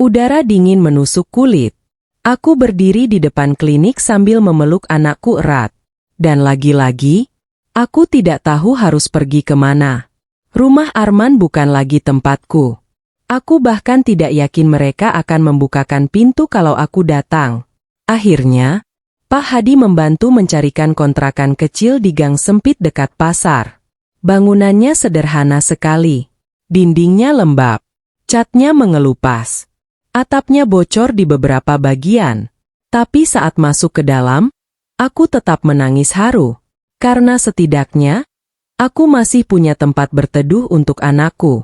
Udara dingin menusuk kulit. Aku berdiri di depan klinik sambil memeluk anakku erat. Dan lagi-lagi, aku tidak tahu harus pergi kemana. Rumah Arman bukan lagi tempatku. Aku bahkan tidak yakin mereka akan membukakan pintu kalau aku datang. Akhirnya, Pak Hadi membantu mencarikan kontrakan kecil di gang sempit dekat pasar. Bangunannya sederhana sekali. Dindingnya lembab. Catnya mengelupas. Atapnya bocor di beberapa bagian. Tapi saat masuk ke dalam, aku tetap menangis haru. Karena setidaknya, aku masih punya tempat berteduh untuk anakku.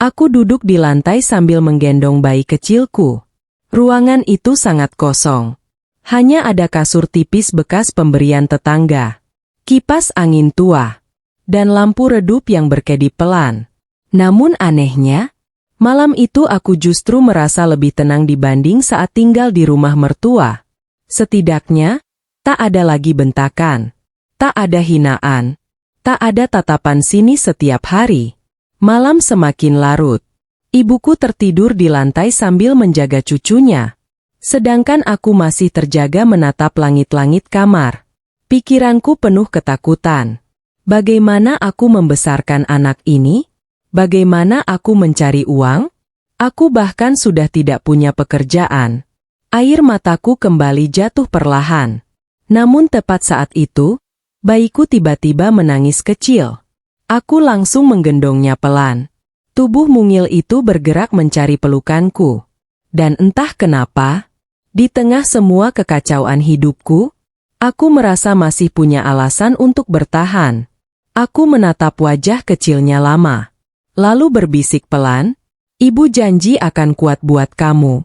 Aku duduk di lantai sambil menggendong bayi kecilku. Ruangan itu sangat kosong. Hanya ada kasur tipis bekas pemberian tetangga. Kipas angin tua. Dan lampu redup yang berkedip pelan. Namun anehnya, malam itu aku justru merasa lebih tenang dibanding saat tinggal di rumah mertua. Setidaknya, tak ada lagi bentakan. Tak ada hinaan. Tak ada tatapan sinis setiap hari. Malam semakin larut. Ibuku tertidur di lantai sambil menjaga cucunya. Sedangkan aku masih terjaga menatap langit-langit kamar. Pikiranku penuh ketakutan. Bagaimana aku membesarkan anak ini? Bagaimana aku mencari uang? Aku bahkan sudah tidak punya pekerjaan. Air mataku kembali jatuh perlahan. Namun tepat saat itu, bayiku tiba-tiba menangis kecil. Aku langsung menggendongnya pelan. Tubuh mungil itu bergerak mencari pelukanku. Dan entah kenapa, di tengah semua kekacauan hidupku, aku merasa masih punya alasan untuk bertahan. Aku menatap wajah kecilnya lama. Lalu berbisik pelan, "Ibu janji akan kuat buat kamu."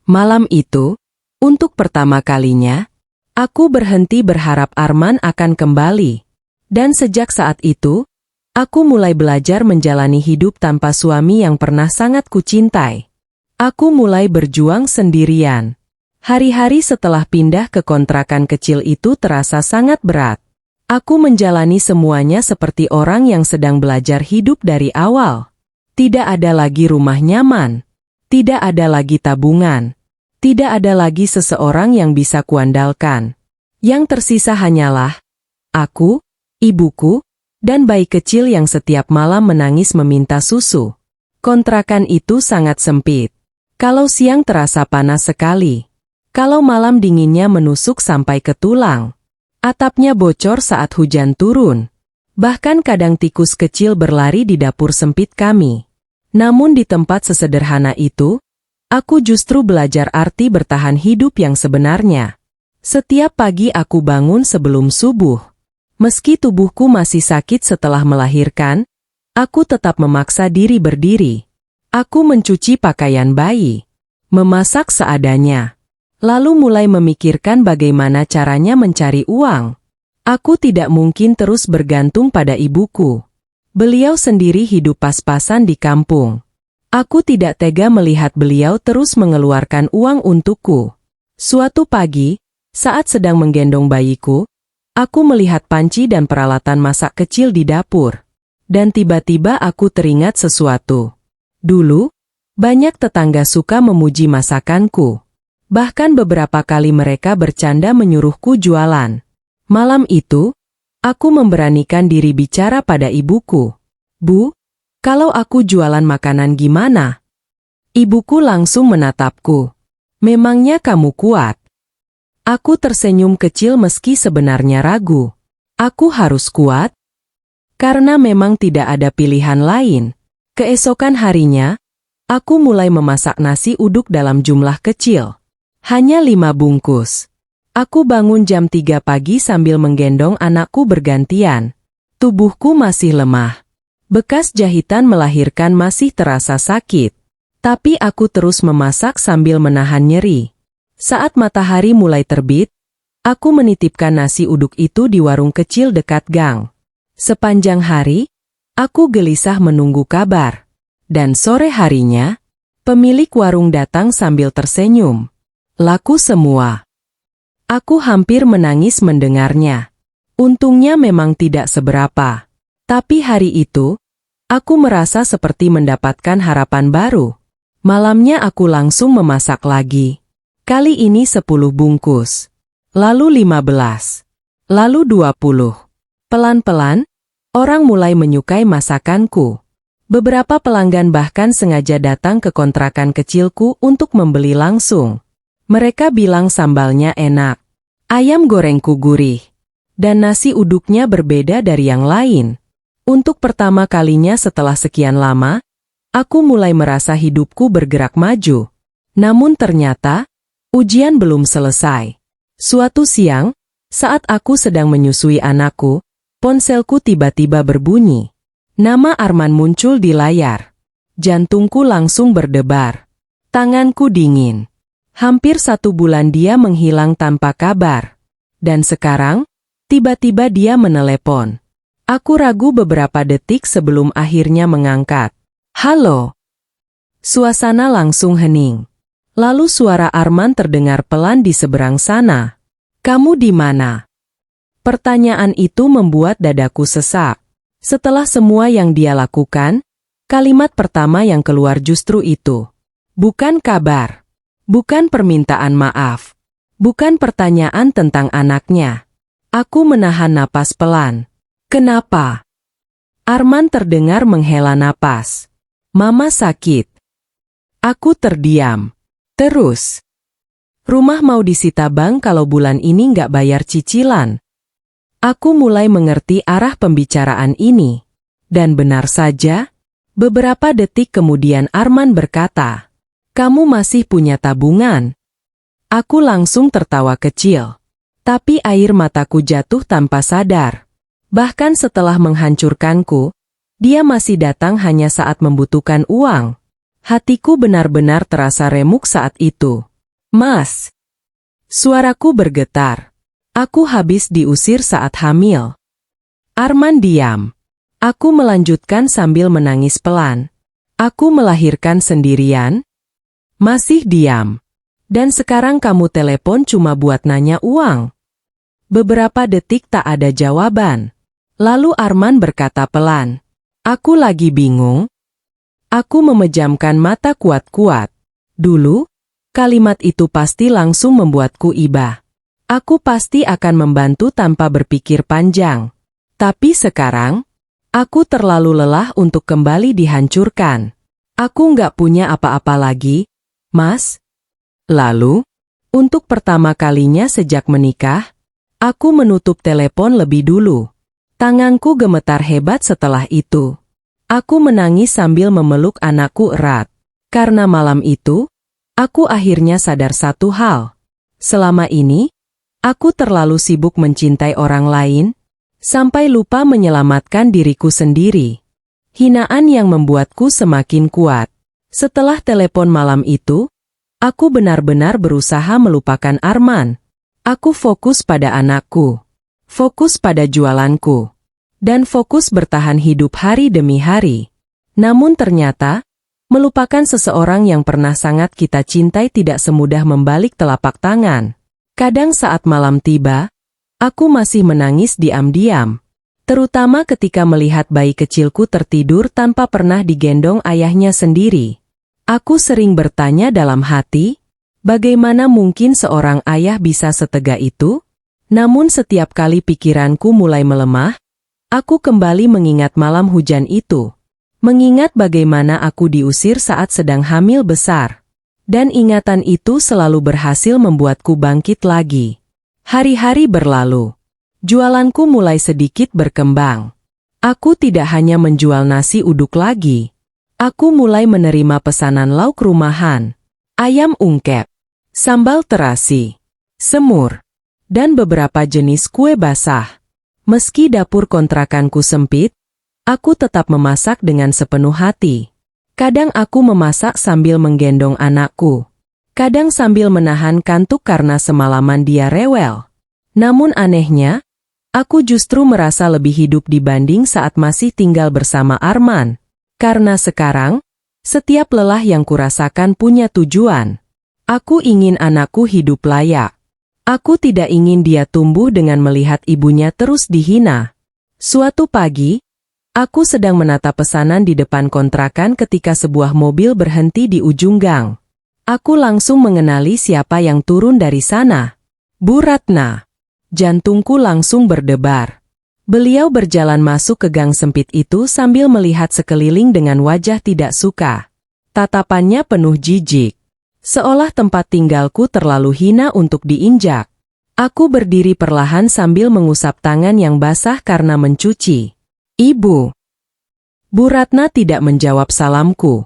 Malam itu, untuk pertama kalinya, aku berhenti berharap Arman akan kembali. Dan sejak saat itu, aku mulai belajar menjalani hidup tanpa suami yang pernah sangat kucintai. Aku mulai berjuang sendirian. Hari-hari setelah pindah ke kontrakan kecil itu terasa sangat berat. Aku menjalani semuanya seperti orang yang sedang belajar hidup dari awal. Tidak ada lagi rumah nyaman. Tidak ada lagi tabungan. Tidak ada lagi seseorang yang bisa kuandalkan. Yang tersisa hanyalah aku, ibuku, dan bayi kecil yang setiap malam menangis meminta susu. Kontrakan itu sangat sempit. Kalau siang terasa panas sekali. Kalau malam dinginnya menusuk sampai ke tulang. Atapnya bocor saat hujan turun. Bahkan kadang tikus kecil berlari di dapur sempit kami. Namun di tempat sesederhana itu, aku justru belajar arti bertahan hidup yang sebenarnya. Setiap pagi aku bangun sebelum subuh. Meski tubuhku masih sakit setelah melahirkan, aku tetap memaksa diri berdiri. Aku mencuci pakaian bayi, memasak seadanya. Lalu mulai memikirkan bagaimana caranya mencari uang. Aku tidak mungkin terus bergantung pada ibuku. Beliau sendiri hidup pas-pasan di kampung. Aku tidak tega melihat beliau terus mengeluarkan uang untukku. Suatu pagi, saat sedang menggendong bayiku, aku melihat panci dan peralatan masak kecil di dapur. Dan tiba-tiba aku teringat sesuatu. Dulu, banyak tetangga suka memuji masakanku. Bahkan beberapa kali mereka bercanda menyuruhku jualan. Malam itu, aku memberanikan diri bicara pada ibuku. "Bu, kalau aku jualan makanan gimana?" Ibuku langsung menatapku. "Memangnya kamu kuat?" Aku tersenyum kecil meski sebenarnya ragu. Aku harus kuat? Karena memang tidak ada pilihan lain. Keesokan harinya, aku mulai memasak nasi uduk dalam jumlah kecil. Hanya 5 bungkus. Aku bangun jam 3 pagi sambil menggendong anakku bergantian. Tubuhku masih lemah. Bekas jahitan melahirkan masih terasa sakit. Tapi aku terus memasak sambil menahan nyeri. Saat matahari mulai terbit, aku menitipkan nasi uduk itu di warung kecil dekat gang. Sepanjang hari, aku gelisah menunggu kabar. Dan sore harinya, pemilik warung datang sambil tersenyum. Laku semua. Aku hampir menangis mendengarnya. Untungnya memang tidak seberapa. Tapi hari itu, aku merasa seperti mendapatkan harapan baru. Malamnya aku langsung memasak lagi. Kali ini 10 bungkus. Lalu 15. Lalu 20. Pelan-pelan, orang mulai menyukai masakanku. Beberapa pelanggan bahkan sengaja datang ke kontrakan kecilku untuk membeli langsung. Mereka bilang sambalnya enak. Ayam gorengku gurih. Dan nasi uduknya berbeda dari yang lain. Untuk pertama kalinya setelah sekian lama, aku mulai merasa hidupku bergerak maju. Namun ternyata, ujian belum selesai. Suatu siang, saat aku sedang menyusui anakku, ponselku tiba-tiba berbunyi. Nama Arman muncul di layar. Jantungku langsung berdebar. Tanganku dingin. Hampir 1 bulan dia menghilang tanpa kabar. Dan sekarang, tiba-tiba dia menelepon. Aku ragu beberapa detik sebelum akhirnya mengangkat. Halo. Suasana langsung hening. Lalu suara Arman terdengar pelan di seberang sana. Kamu di mana? Pertanyaan itu membuat dadaku sesak. Setelah semua yang dia lakukan, kalimat pertama yang keluar justru itu. Bukan kabar. Bukan permintaan maaf. Bukan pertanyaan tentang anaknya. Aku menahan napas pelan. Kenapa? Arman terdengar menghela napas. Mama sakit. Aku terdiam. Terus. Rumah mau disita bank kalau bulan ini nggak bayar cicilan. Aku mulai mengerti arah pembicaraan ini. Dan benar saja, beberapa detik kemudian Arman berkata, kamu masih punya tabungan. Aku langsung tertawa kecil. Tapi air mataku jatuh tanpa sadar. Bahkan setelah menghancurkanku, dia masih datang hanya saat membutuhkan uang. Hatiku benar-benar terasa remuk saat itu. Mas. Suaraku bergetar. Aku habis diusir saat hamil. Arman diam. Aku melanjutkan sambil menangis pelan. Aku melahirkan sendirian. Masih diam. Dan sekarang kamu telepon cuma buat nanya uang. Beberapa detik tak ada jawaban. Lalu Arman berkata pelan. Aku lagi bingung. Aku memejamkan mata kuat-kuat. Dulu, kalimat itu pasti langsung membuatku iba. Aku pasti akan membantu tanpa berpikir panjang. Tapi sekarang, aku terlalu lelah untuk kembali dihancurkan. Aku nggak punya apa-apa lagi, Mas. Lalu, untuk pertama kalinya sejak menikah, aku menutup telepon lebih dulu. Tanganku gemetar hebat setelah itu. Aku menangis sambil memeluk anakku erat. Karena malam itu, aku akhirnya sadar satu hal. Selama ini, aku terlalu sibuk mencintai orang lain, sampai lupa menyelamatkan diriku sendiri. Hinaan yang membuatku semakin kuat. Setelah telepon malam itu, aku benar-benar berusaha melupakan Arman. Aku fokus pada anakku. Fokus pada jualanku. Dan fokus bertahan hidup hari demi hari. Namun ternyata, melupakan seseorang yang pernah sangat kita cintai tidak semudah membalik telapak tangan. Kadang saat malam tiba, aku masih menangis diam-diam. Terutama ketika melihat bayi kecilku tertidur tanpa pernah digendong ayahnya sendiri. Aku sering bertanya dalam hati, bagaimana mungkin seorang ayah bisa setega itu? Namun setiap kali pikiranku mulai melemah, aku kembali mengingat malam hujan itu. Mengingat bagaimana aku diusir saat sedang hamil besar. Dan ingatan itu selalu berhasil membuatku bangkit lagi. Hari-hari berlalu. Jualanku mulai sedikit berkembang. Aku tidak hanya menjual nasi uduk lagi. Aku mulai menerima pesanan lauk rumahan. Ayam ungkep, sambal terasi, semur, dan beberapa jenis kue basah. Meski dapur kontrakanku sempit, aku tetap memasak dengan sepenuh hati. Kadang aku memasak sambil menggendong anakku. Kadang sambil menahan kantuk karena semalaman dia rewel. Namun anehnya, aku justru merasa lebih hidup dibanding saat masih tinggal bersama Arman. Karena sekarang, setiap lelah yang kurasakan punya tujuan. Aku ingin anakku hidup layak. Aku tidak ingin dia tumbuh dengan melihat ibunya terus dihina. Suatu pagi, aku sedang menata pesanan di depan kontrakan ketika sebuah mobil berhenti di ujung gang. Aku langsung mengenali siapa yang turun dari sana. Bu Ratna. Jantungku langsung berdebar. Beliau berjalan masuk ke gang sempit itu sambil melihat sekeliling dengan wajah tidak suka. Tatapannya penuh jijik. Seolah tempat tinggalku terlalu hina untuk diinjak. Aku berdiri perlahan sambil mengusap tangan yang basah karena mencuci. Ibu. Bu Ratna tidak menjawab salamku.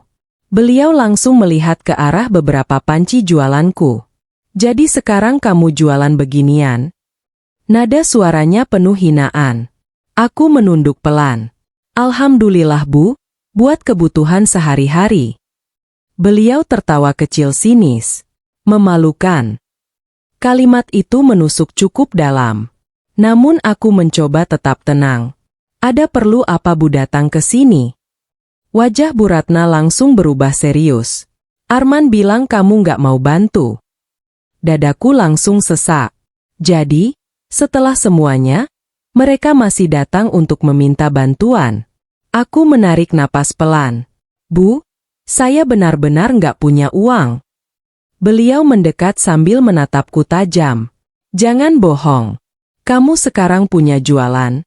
Beliau langsung melihat ke arah beberapa panci jualanku. Jadi sekarang kamu jualan beginian? Nada suaranya penuh hinaan. Aku menunduk pelan. Alhamdulillah Bu, buat kebutuhan sehari-hari. Beliau tertawa kecil sinis. Memalukan. Kalimat itu menusuk cukup dalam. Namun aku mencoba tetap tenang. Ada perlu apa Bu datang ke sini? Wajah Bu Ratna langsung berubah serius. Arman bilang kamu nggak mau bantu. Dadaku langsung sesak. Jadi, setelah semuanya, mereka masih datang untuk meminta bantuan. Aku menarik napas pelan. Bu, saya benar-benar nggak punya uang. Beliau mendekat sambil menatapku tajam. Jangan bohong. Kamu sekarang punya jualan.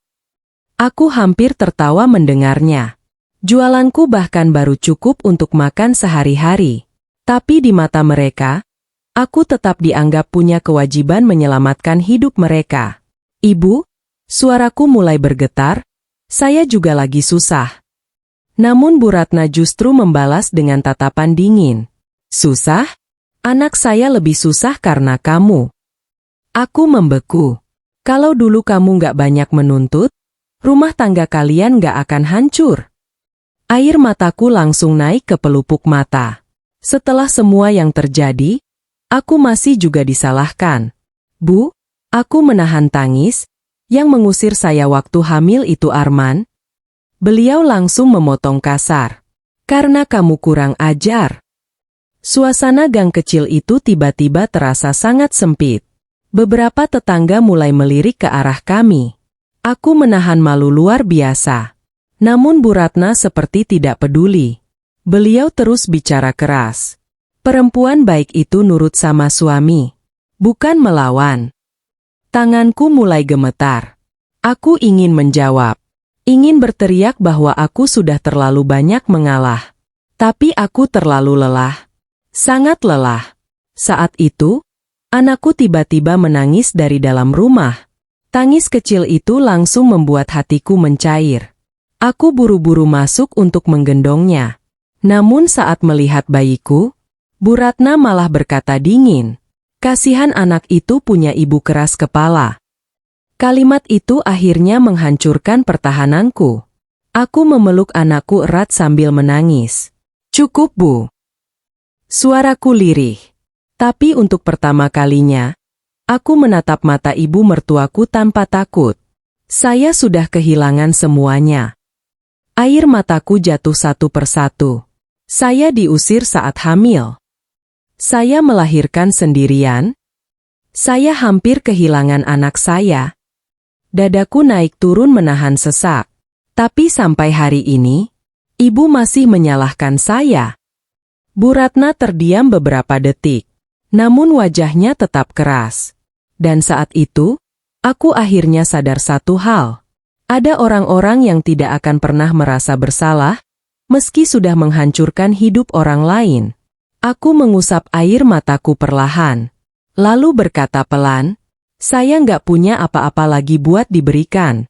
Aku hampir tertawa mendengarnya. Jualanku bahkan baru cukup untuk makan sehari-hari. Tapi di mata mereka, aku tetap dianggap punya kewajiban menyelamatkan hidup mereka. Ibu, suaraku mulai bergetar, saya juga lagi susah. Namun Bu Ratna justru membalas dengan tatapan dingin. Susah? Anak saya lebih susah karena kamu. Aku membeku. Kalau dulu kamu nggak banyak menuntut, rumah tangga kalian nggak akan hancur. Air mataku langsung naik ke pelupuk mata. Setelah semua yang terjadi, aku masih juga disalahkan. Bu, aku menahan tangis, yang mengusir saya waktu hamil itu Arman. Beliau langsung memotong kasar. Karena kamu kurang ajar. Suasana gang kecil itu tiba-tiba terasa sangat sempit. Beberapa tetangga mulai melirik ke arah kami. Aku menahan malu luar biasa. Namun Bu Ratna seperti tidak peduli. Beliau terus bicara keras. Perempuan baik itu nurut sama suami. Bukan melawan. Tanganku mulai gemetar. Aku ingin menjawab. Ingin berteriak bahwa aku sudah terlalu banyak mengalah. Tapi aku terlalu lelah. Sangat lelah. Saat itu, anakku tiba-tiba menangis dari dalam rumah. Tangis kecil itu langsung membuat hatiku mencair. Aku buru-buru masuk untuk menggendongnya. Namun saat melihat bayiku, Bu Ratna malah berkata dingin. Kasihan anak itu punya ibu keras kepala. Kalimat itu akhirnya menghancurkan pertahananku. Aku memeluk anakku erat sambil menangis. Cukup Bu. Suaraku lirih. Tapi untuk pertama kalinya, aku menatap mata ibu mertuaku tanpa takut. Saya sudah kehilangan semuanya. Air mataku jatuh satu persatu. Saya diusir saat hamil. Saya melahirkan sendirian. Saya hampir kehilangan anak saya. Dadaku naik turun menahan sesak. Tapi sampai hari ini, ibu masih menyalahkan saya. Bu Ratna terdiam beberapa detik. Namun wajahnya tetap keras. Dan saat itu, aku akhirnya sadar satu hal. Ada orang-orang yang tidak akan pernah merasa bersalah, meski sudah menghancurkan hidup orang lain. Aku mengusap air mataku perlahan. Lalu berkata pelan, saya nggak punya apa-apa lagi buat diberikan.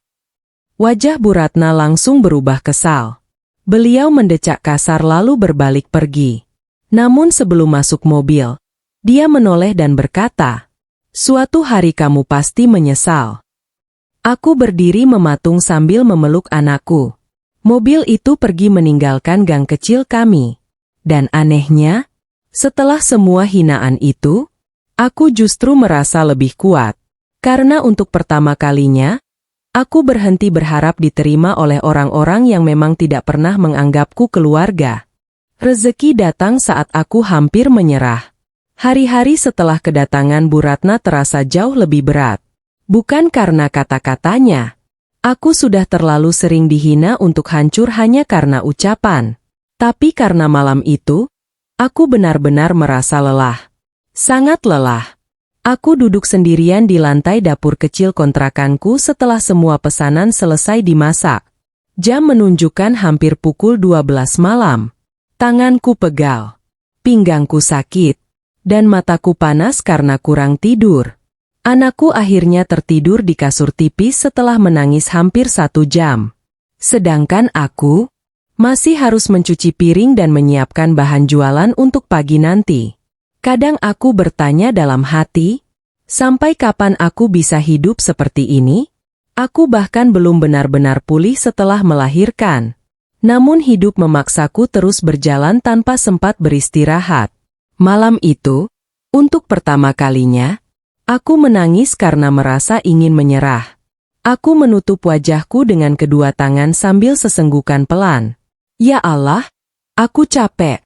Wajah Bu Ratna langsung berubah kesal. Beliau mendecak kasar lalu berbalik pergi. Namun sebelum masuk mobil, dia menoleh dan berkata, suatu hari kamu pasti menyesal. Aku berdiri mematung sambil memeluk anakku. Mobil itu pergi meninggalkan gang kecil kami. Dan anehnya, setelah semua hinaan itu, aku justru merasa lebih kuat. Karena untuk pertama kalinya, aku berhenti berharap diterima oleh orang-orang yang memang tidak pernah menganggapku keluarga. Rezeki datang saat aku hampir menyerah. Hari-hari setelah kedatangan Bu Ratna terasa jauh lebih berat. Bukan karena kata-katanya. Aku sudah terlalu sering dihina untuk hancur hanya karena ucapan. Tapi karena malam itu, aku benar-benar merasa lelah. Sangat lelah. Aku duduk sendirian di lantai dapur kecil kontrakanku setelah semua pesanan selesai dimasak. Jam menunjukkan hampir pukul 12 malam. Tanganku pegal. Pinggangku sakit. Dan mataku panas karena kurang tidur. Anakku akhirnya tertidur di kasur tipis setelah menangis hampir 1 jam. Sedangkan aku masih harus mencuci piring dan menyiapkan bahan jualan untuk pagi nanti. Kadang aku bertanya dalam hati, sampai kapan aku bisa hidup seperti ini? Aku bahkan belum benar-benar pulih setelah melahirkan. Namun hidup memaksaku terus berjalan tanpa sempat beristirahat. Malam itu, untuk pertama kalinya, aku menangis karena merasa ingin menyerah. Aku menutup wajahku dengan kedua tangan sambil sesenggukan pelan. Ya Allah, aku capek.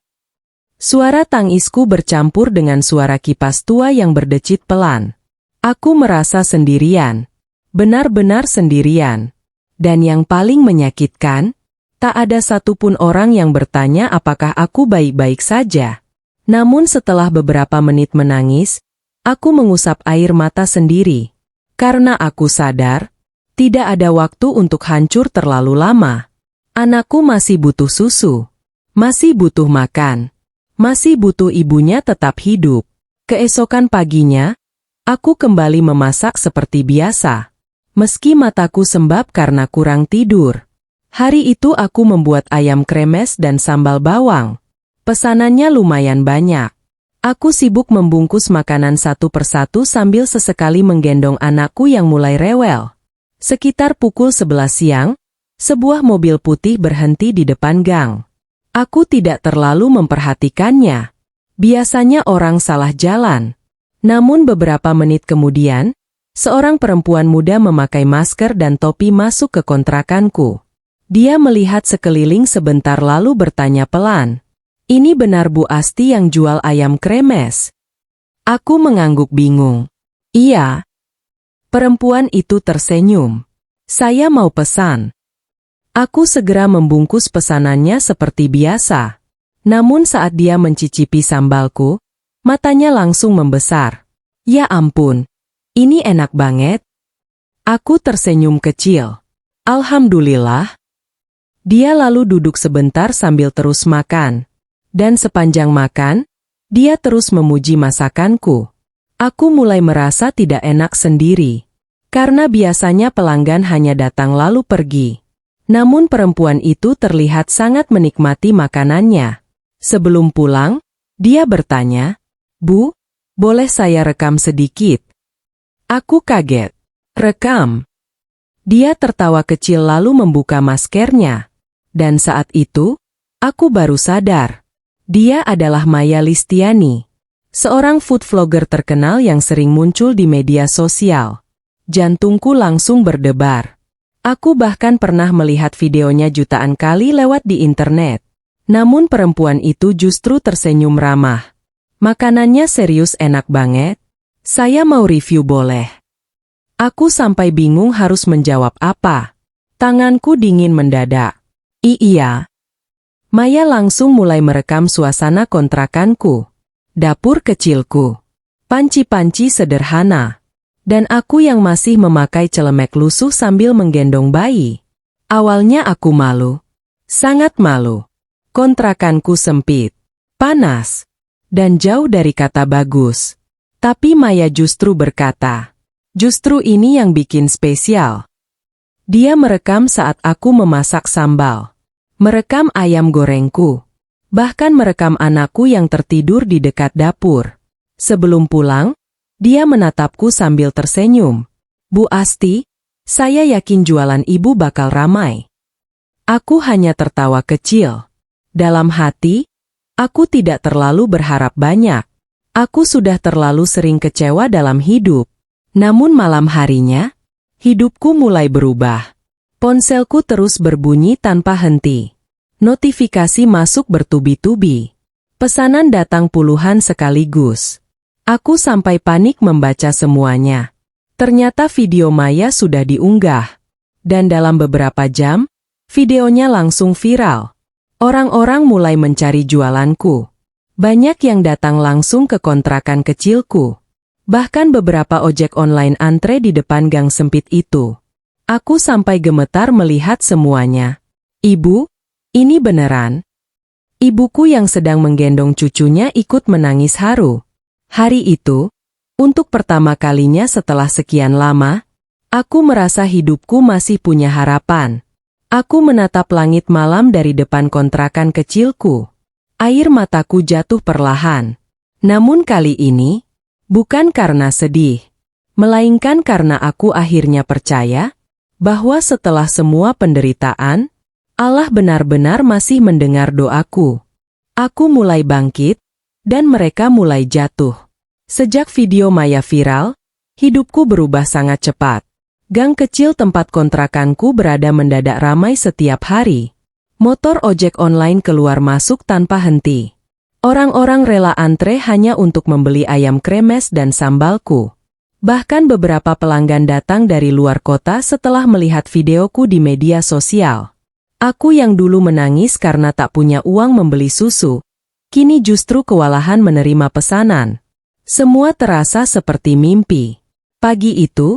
Suara tangisku bercampur dengan suara kipas tua yang berdecit pelan. Aku merasa sendirian. Benar-benar sendirian. Dan yang paling menyakitkan, tak ada satupun orang yang bertanya apakah aku baik-baik saja. Namun setelah beberapa menit menangis, aku mengusap air mata sendiri. Karena aku sadar, tidak ada waktu untuk hancur terlalu lama. Anakku masih butuh susu. Masih butuh makan. Masih butuh ibunya tetap hidup. Keesokan paginya, aku kembali memasak seperti biasa. Meski mataku sembab karena kurang tidur. Hari itu aku membuat ayam kremes dan sambal bawang. Pesanannya lumayan banyak. Aku sibuk membungkus makanan satu persatu sambil sesekali menggendong anakku yang mulai rewel. Sekitar pukul 11 siang, sebuah mobil putih berhenti di depan gang. Aku tidak terlalu memperhatikannya. Biasanya orang salah jalan. Namun beberapa menit kemudian, seorang perempuan muda memakai masker dan topi masuk ke kontrakanku. Dia melihat sekeliling sebentar lalu bertanya pelan. Ini benar Bu Asti yang jual ayam kremes? Aku mengangguk bingung. Iya. Perempuan itu tersenyum. Saya mau pesan. Aku segera membungkus pesanannya seperti biasa. Namun saat dia mencicipi sambalku, matanya langsung membesar. Ya ampun, ini enak banget. Aku tersenyum kecil. Alhamdulillah. Dia lalu duduk sebentar sambil terus makan. Dan sepanjang makan, dia terus memuji masakanku. Aku mulai merasa tidak enak sendiri. Karena biasanya pelanggan hanya datang lalu pergi. Namun perempuan itu terlihat sangat menikmati makanannya. Sebelum pulang, dia bertanya, Bu, boleh saya rekam sedikit? Aku kaget. Rekam? Dia tertawa kecil lalu membuka maskernya. Dan saat itu, aku baru sadar. Dia adalah Maya Listiani, seorang food vlogger terkenal yang sering muncul di media sosial. Jantungku langsung berdebar. Aku bahkan pernah melihat videonya jutaan kali lewat di internet. Namun perempuan itu justru tersenyum ramah. Makanannya serius enak banget. Saya mau review boleh? Aku sampai bingung harus menjawab apa. Tanganku dingin mendadak. Iya. Maya langsung mulai merekam suasana kontrakanku. Dapur kecilku. Panci-panci sederhana. Dan aku yang masih memakai celemek lusuh sambil menggendong bayi. Awalnya aku malu. Sangat malu. Kontrakanku sempit. Panas. Dan jauh dari kata bagus. Tapi Maya justru berkata, justru ini yang bikin spesial. Dia merekam saat aku memasak sambal. Merekam ayam gorengku. Bahkan merekam anakku yang tertidur di dekat dapur. Sebelum pulang, dia menatapku sambil tersenyum. Bu Asti, saya yakin jualan ibu bakal ramai. Aku hanya tertawa kecil. Dalam hati, aku tidak terlalu berharap banyak. Aku sudah terlalu sering kecewa dalam hidup. Namun malam harinya, hidupku mulai berubah. Ponselku terus berbunyi tanpa henti. Notifikasi masuk bertubi-tubi. Pesanan datang puluhan sekaligus. Aku sampai panik membaca semuanya. Ternyata video Maya sudah diunggah. Dan dalam beberapa jam, videonya langsung viral. Orang-orang mulai mencari jualanku. Banyak yang datang langsung ke kontrakan kecilku. Bahkan beberapa ojek online antre di depan gang sempit itu. Aku sampai gemetar melihat semuanya. Ibu, ini beneran? Ibuku yang sedang menggendong cucunya ikut menangis haru. Hari itu, untuk pertama kalinya setelah sekian lama, aku merasa hidupku masih punya harapan. Aku menatap langit malam dari depan kontrakan kecilku. Air mataku jatuh perlahan. Namun kali ini, bukan karena sedih, melainkan karena aku akhirnya percaya bahwa setelah semua penderitaan, Allah benar-benar masih mendengar doaku. Aku mulai bangkit, dan mereka mulai jatuh. Sejak video Maya viral, hidupku berubah sangat cepat. Gang kecil tempat kontrakanku berada mendadak ramai setiap hari. Motor ojek online keluar masuk tanpa henti. Orang-orang rela antre hanya untuk membeli ayam kremes dan sambalku. Bahkan beberapa pelanggan datang dari luar kota setelah melihat videoku di media sosial. Aku yang dulu menangis karena tak punya uang membeli susu, kini justru kewalahan menerima pesanan. Semua terasa seperti mimpi. Pagi itu,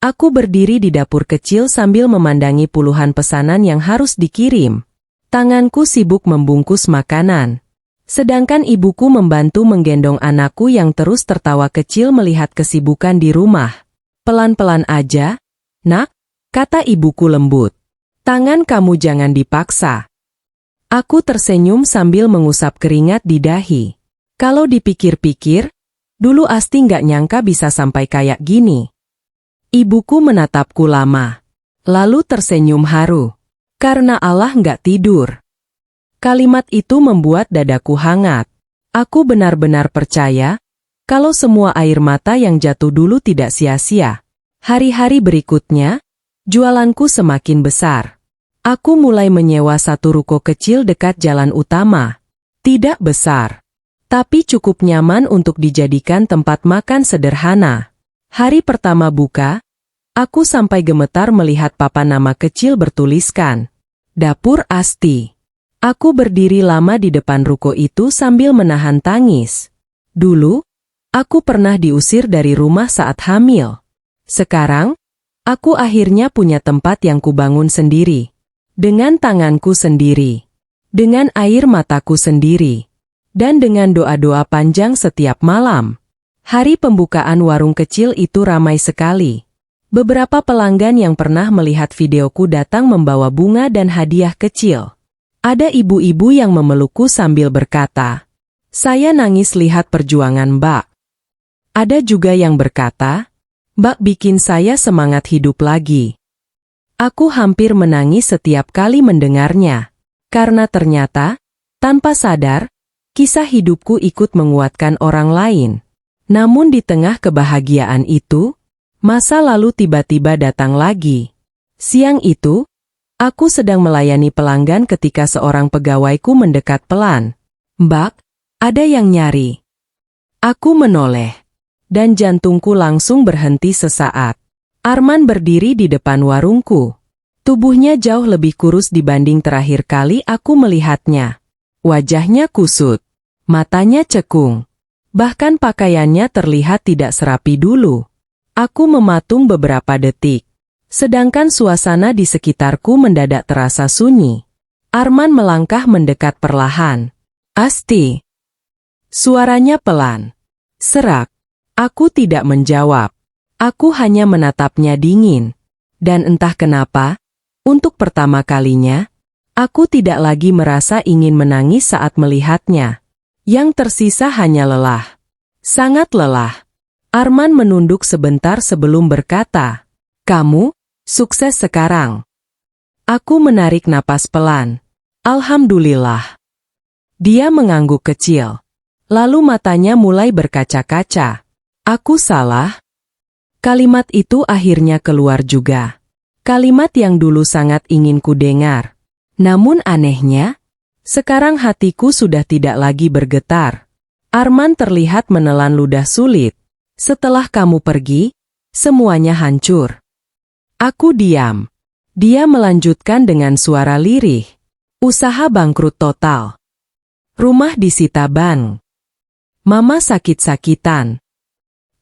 aku berdiri di dapur kecil sambil memandangi puluhan pesanan yang harus dikirim. Tanganku sibuk membungkus makanan. Sedangkan ibuku membantu menggendong anakku yang terus tertawa kecil melihat kesibukan di rumah. Pelan-pelan aja, nak, kata ibuku lembut. Tangan kamu jangan dipaksa. Aku tersenyum sambil mengusap keringat di dahi. Kalau dipikir-pikir, dulu Asti nggak nyangka bisa sampai kayak gini. Ibuku menatapku lama, lalu tersenyum haru. Karena Allah nggak tidur. Kalimat itu membuat dadaku hangat. Aku benar-benar percaya, kalau semua air mata yang jatuh dulu tidak sia-sia. Hari-hari berikutnya, jualanku semakin besar. Aku mulai menyewa satu ruko kecil dekat jalan utama. Tidak besar, tapi cukup nyaman untuk dijadikan tempat makan sederhana. Hari pertama buka, aku sampai gemetar melihat papan nama kecil bertuliskan Dapur Asti. Aku berdiri lama di depan ruko itu sambil menahan tangis. Dulu, aku pernah diusir dari rumah saat hamil. Sekarang, aku akhirnya punya tempat yang kubangun sendiri. Dengan tanganku sendiri. Dengan air mataku sendiri. Dan dengan doa-doa panjang setiap malam. Hari pembukaan warung kecil itu ramai sekali. Beberapa pelanggan yang pernah melihat videoku datang membawa bunga dan hadiah kecil. Ada ibu-ibu yang memelukku sambil berkata, "Saya nangis lihat perjuangan Mbak." Ada juga yang berkata, "Mbak bikin saya semangat hidup lagi." Aku hampir menangis setiap kali mendengarnya. Karena ternyata, tanpa sadar, kisah hidupku ikut menguatkan orang lain. Namun di tengah kebahagiaan itu, masa lalu tiba-tiba datang lagi. Siang itu, aku sedang melayani pelanggan ketika seorang pegawaiku mendekat pelan. "Mbak, ada yang nyari." Aku menoleh, dan jantungku langsung berhenti sesaat. Arman berdiri di depan warungku. Tubuhnya jauh lebih kurus dibanding terakhir kali aku melihatnya. Wajahnya kusut, matanya cekung. Bahkan pakaiannya terlihat tidak serapi dulu. Aku mematung beberapa detik. Sedangkan suasana di sekitarku mendadak terasa sunyi. Arman melangkah mendekat perlahan. "Asti." Suaranya pelan. Serak. Aku tidak menjawab. Aku hanya menatapnya dingin. Dan entah kenapa, untuk pertama kalinya, aku tidak lagi merasa ingin menangis saat melihatnya. Yang tersisa hanya lelah. Sangat lelah. Arman menunduk sebentar sebelum berkata, "Kamu, sukses sekarang." Aku menarik napas pelan. Alhamdulillah. Dia mengangguk kecil. Lalu matanya mulai berkaca-kaca. Aku salah? Kalimat itu akhirnya keluar juga. Kalimat yang dulu sangat ingin ku dengar. Namun anehnya, sekarang hatiku sudah tidak lagi bergetar. Arman terlihat menelan ludah sulit. Setelah kamu pergi, semuanya hancur. Aku diam. Dia melanjutkan dengan suara lirih. Usaha bangkrut total. Rumah disita bank. Mama sakit-sakitan.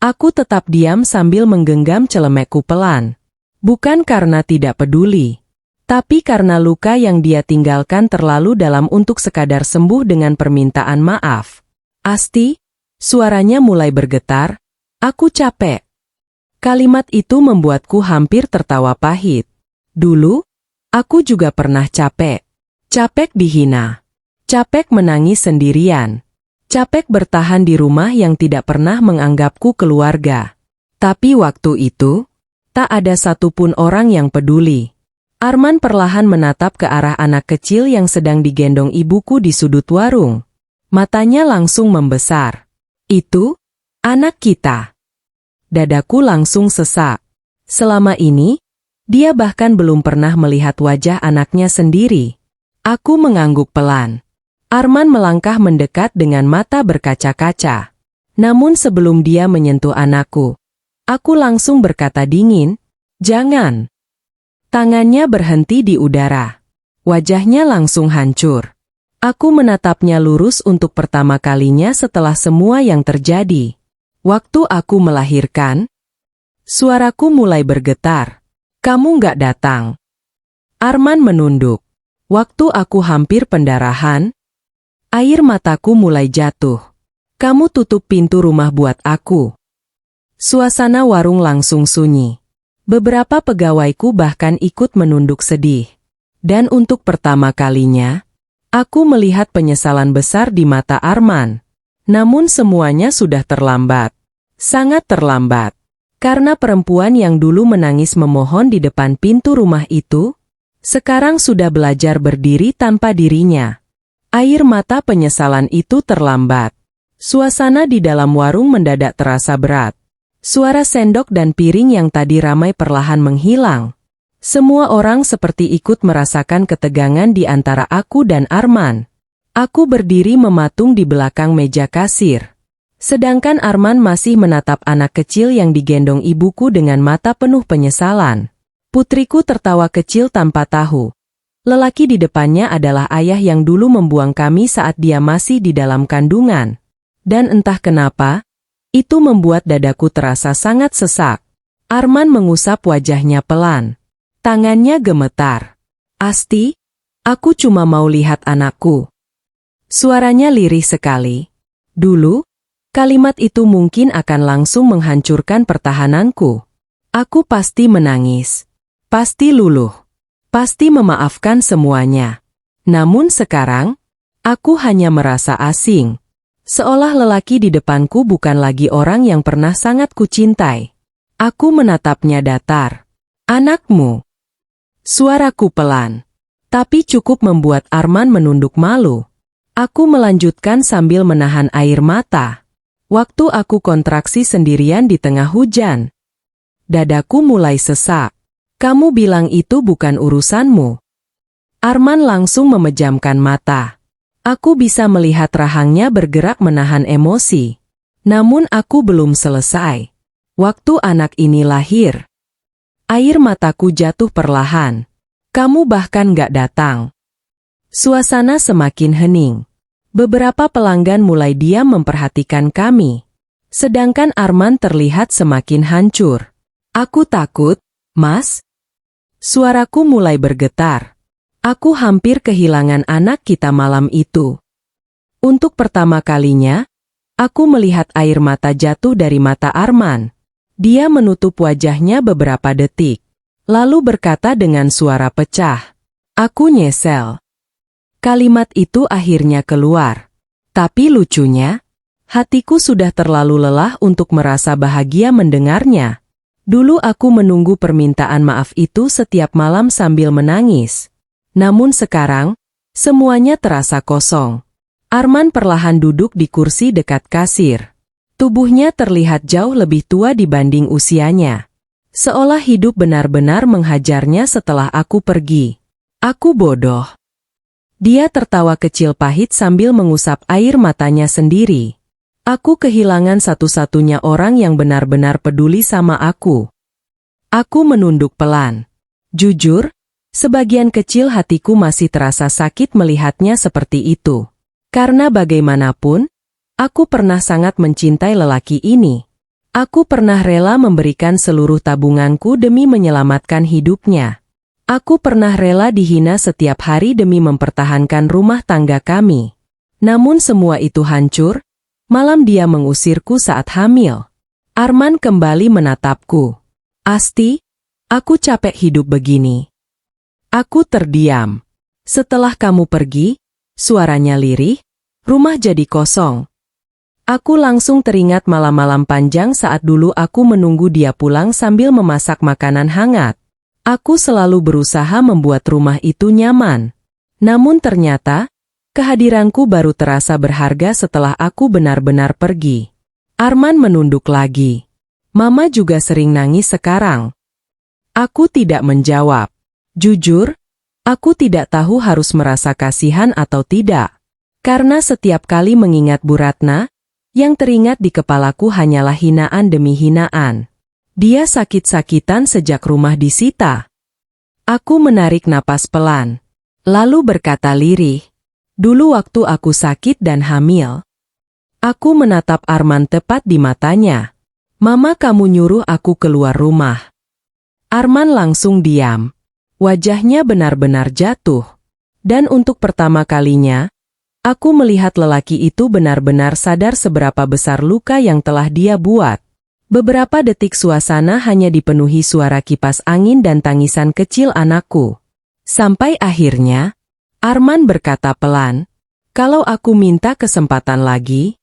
Aku tetap diam sambil menggenggam celemekku pelan. Bukan karena tidak peduli, tapi karena luka yang dia tinggalkan terlalu dalam untuk sekadar sembuh dengan permintaan maaf. Asti, suaranya mulai bergetar. Aku capek. Kalimat itu membuatku hampir tertawa pahit. Dulu, aku juga pernah capek. Capek dihina. Capek menangis sendirian. Capek bertahan di rumah yang tidak pernah menganggapku keluarga. Tapi waktu itu, tak ada satupun orang yang peduli. Arman perlahan menatap ke arah anak kecil yang sedang digendong ibuku di sudut warung. Matanya langsung membesar. Itu, anak kita. Dadaku langsung sesak. Selama ini, dia bahkan belum pernah melihat wajah anaknya sendiri. Aku mengangguk pelan. Arman melangkah mendekat dengan mata berkaca-kaca. Namun sebelum dia menyentuh anakku, aku langsung berkata dingin, "Jangan." Tangannya berhenti di udara. Wajahnya langsung hancur. Aku menatapnya lurus untuk pertama kalinya setelah semua yang terjadi. Waktu aku melahirkan, suaraku mulai bergetar. "Kamu nggak datang." Arman menunduk. Waktu aku hampir pendarahan, air mataku mulai jatuh. "Kamu tutup pintu rumah buat aku." Suasana warung langsung sunyi. Beberapa pegawaiku bahkan ikut menunduk sedih. Dan untuk pertama kalinya, aku melihat penyesalan besar di mata Arman. Namun semuanya sudah terlambat. Sangat terlambat. Karena perempuan yang dulu menangis memohon di depan pintu rumah itu, sekarang sudah belajar berdiri tanpa dirinya. Air mata penyesalan itu terlambat. Suasana di dalam warung mendadak terasa berat. Suara sendok dan piring yang tadi ramai perlahan menghilang. Semua orang seperti ikut merasakan ketegangan di antara aku dan Arman. Aku berdiri mematung di belakang meja kasir. Sedangkan Arman masih menatap anak kecil yang digendong ibuku dengan mata penuh penyesalan. Putriku tertawa kecil tanpa tahu. Lelaki di depannya adalah ayah yang dulu membuang kami saat dia masih di dalam kandungan. Dan entah kenapa, itu membuat dadaku terasa sangat sesak. Arman mengusap wajahnya pelan. Tangannya gemetar. "Asti, aku cuma mau lihat anakku." Suaranya lirih sekali. Dulu, kalimat itu mungkin akan langsung menghancurkan pertahananku. Aku pasti menangis. Pasti luluh. Pasti memaafkan semuanya. Namun sekarang, aku hanya merasa asing. Seolah lelaki di depanku bukan lagi orang yang pernah sangat kucintai. Aku menatapnya datar. "Anakmu." Suaraku pelan. Tapi cukup membuat Arman menunduk malu. Aku melanjutkan sambil menahan air mata. Waktu aku kontraksi sendirian di tengah hujan. Dadaku mulai sesak. "Kamu bilang itu bukan urusanmu." Arman langsung memejamkan mata. Aku bisa melihat rahangnya bergerak menahan emosi. Namun aku belum selesai. Waktu anak ini lahir, air mataku jatuh perlahan. "Kamu bahkan gak datang." Suasana semakin hening. Beberapa pelanggan mulai diam memperhatikan kami. Sedangkan Arman terlihat semakin hancur. "Aku takut, Mas." Suaraku mulai bergetar. Aku hampir kehilangan anak kita malam itu. Untuk pertama kalinya, aku melihat air mata jatuh dari mata Arman. Dia menutup wajahnya beberapa detik. Lalu berkata dengan suara pecah, "Aku nyesel." Kalimat itu akhirnya keluar. Tapi lucunya, hatiku sudah terlalu lelah untuk merasa bahagia mendengarnya. Dulu aku menunggu permintaan maaf itu setiap malam sambil menangis. Namun sekarang, semuanya terasa kosong. Arman perlahan duduk di kursi dekat kasir. Tubuhnya terlihat jauh lebih tua dibanding usianya. Seolah hidup benar-benar menghajarnya setelah aku pergi. Aku bodoh. Dia tertawa kecil pahit sambil mengusap air matanya sendiri. Aku kehilangan satu-satunya orang yang benar-benar peduli sama aku. Aku menunduk pelan. Jujur, sebagian kecil hatiku masih terasa sakit melihatnya seperti itu. Karena bagaimanapun, aku pernah sangat mencintai lelaki ini. Aku pernah rela memberikan seluruh tabunganku demi menyelamatkan hidupnya. Aku pernah rela dihina setiap hari demi mempertahankan rumah tangga kami. Namun semua itu hancur. Malam dia mengusirku saat hamil. Arman kembali menatapku. Asti, aku capek hidup begini. Aku terdiam. Setelah kamu pergi, suaranya lirih, rumah jadi kosong. Aku langsung teringat malam-malam panjang saat dulu aku menunggu dia pulang sambil memasak makanan hangat. Aku selalu berusaha membuat rumah itu nyaman. Namun ternyata, kehadiranku baru terasa berharga setelah aku benar-benar pergi. Arman menunduk lagi. Mama juga sering nangis sekarang. Aku tidak menjawab. Jujur, aku tidak tahu harus merasa kasihan atau tidak. Karena setiap kali mengingat Bu Ratna, yang teringat di kepalaku hanyalah hinaan demi hinaan. Dia sakit-sakitan sejak rumah disita. Aku menarik napas pelan. Lalu berkata lirih. Dulu waktu aku sakit dan hamil, aku menatap Arman tepat di matanya. Mama, kamu nyuruh aku keluar rumah. Arman langsung diam. Wajahnya benar-benar jatuh. Dan untuk pertama kalinya, aku melihat lelaki itu benar-benar sadar seberapa besar luka yang telah dia buat. Beberapa detik suasana hanya dipenuhi suara kipas angin dan tangisan kecil anakku. Sampai akhirnya, Arman berkata pelan, "Kalau aku minta kesempatan lagi?"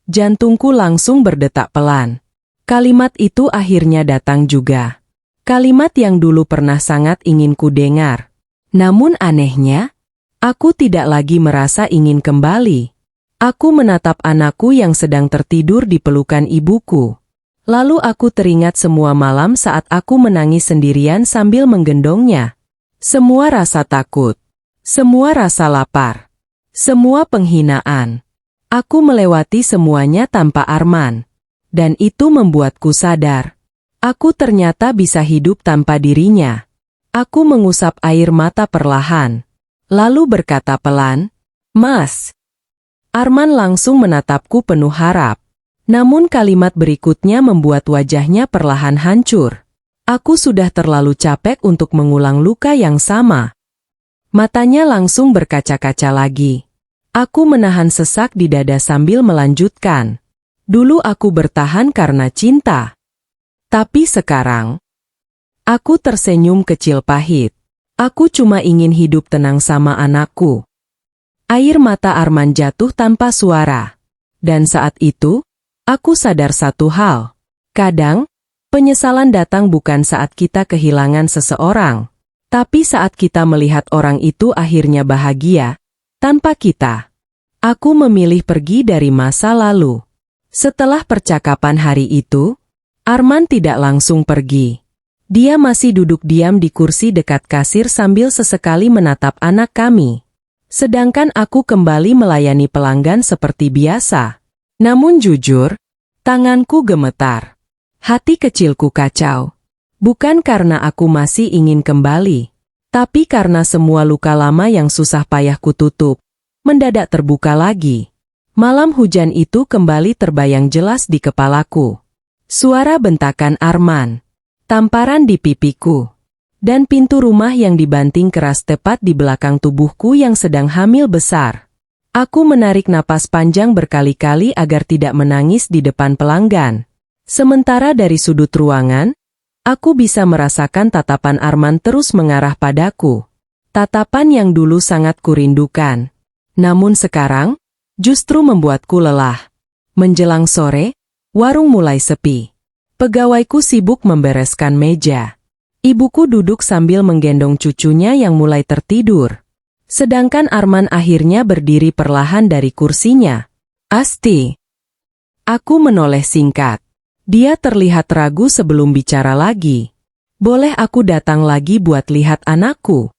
Jantungku langsung berdetak pelan. Kalimat itu akhirnya datang juga. Kalimat yang dulu pernah sangat ingin ku dengar. Namun anehnya, aku tidak lagi merasa ingin kembali. Aku menatap anakku yang sedang tertidur di pelukan ibuku. Lalu aku teringat semua malam saat aku menangis sendirian sambil menggendongnya. Semua rasa takut. Semua rasa lapar. Semua penghinaan. Aku melewati semuanya tanpa Arman. Dan itu membuatku sadar. Aku ternyata bisa hidup tanpa dirinya. Aku mengusap air mata perlahan. Lalu berkata pelan, "Mas." Arman langsung menatapku penuh harap. Namun kalimat berikutnya membuat wajahnya perlahan hancur. Aku sudah terlalu capek untuk mengulang luka yang sama. Matanya langsung berkaca-kaca lagi. Aku menahan sesak di dada sambil melanjutkan. Dulu aku bertahan karena cinta. Tapi sekarang, aku tersenyum kecil pahit. Aku cuma ingin hidup tenang sama anakku. Air mata Arman jatuh tanpa suara. Dan saat itu, aku sadar satu hal. Kadang, penyesalan datang bukan saat kita kehilangan seseorang. Tapi saat kita melihat orang itu akhirnya bahagia, tanpa kita. Aku memilih pergi dari masa lalu. Setelah percakapan hari itu, Arman tidak langsung pergi. Dia masih duduk diam di kursi dekat kasir sambil sesekali menatap anak kami. Sedangkan aku kembali melayani pelanggan seperti biasa. Namun jujur, tanganku gemetar. Hati kecilku kacau. Bukan karena aku masih ingin kembali, tapi karena semua luka lama yang susah payah kututup, mendadak terbuka lagi. Malam hujan itu kembali terbayang jelas di kepalaku. Suara bentakan Arman, tamparan di pipiku, dan pintu rumah yang dibanting keras tepat di belakang tubuhku yang sedang hamil besar. Aku menarik napas panjang berkali-kali agar tidak menangis di depan pelanggan. Sementara dari sudut ruangan, aku bisa merasakan tatapan Arman terus mengarah padaku. Tatapan yang dulu sangat kurindukan. Namun sekarang, justru membuatku lelah. Menjelang sore, warung mulai sepi. Pegawaiku sibuk membereskan meja. Ibuku duduk sambil menggendong cucunya yang mulai tertidur. Sedangkan Arman akhirnya berdiri perlahan dari kursinya. "Asti." Aku menoleh singkat. Dia terlihat ragu sebelum bicara lagi. "Boleh aku datang lagi buat lihat anakku?"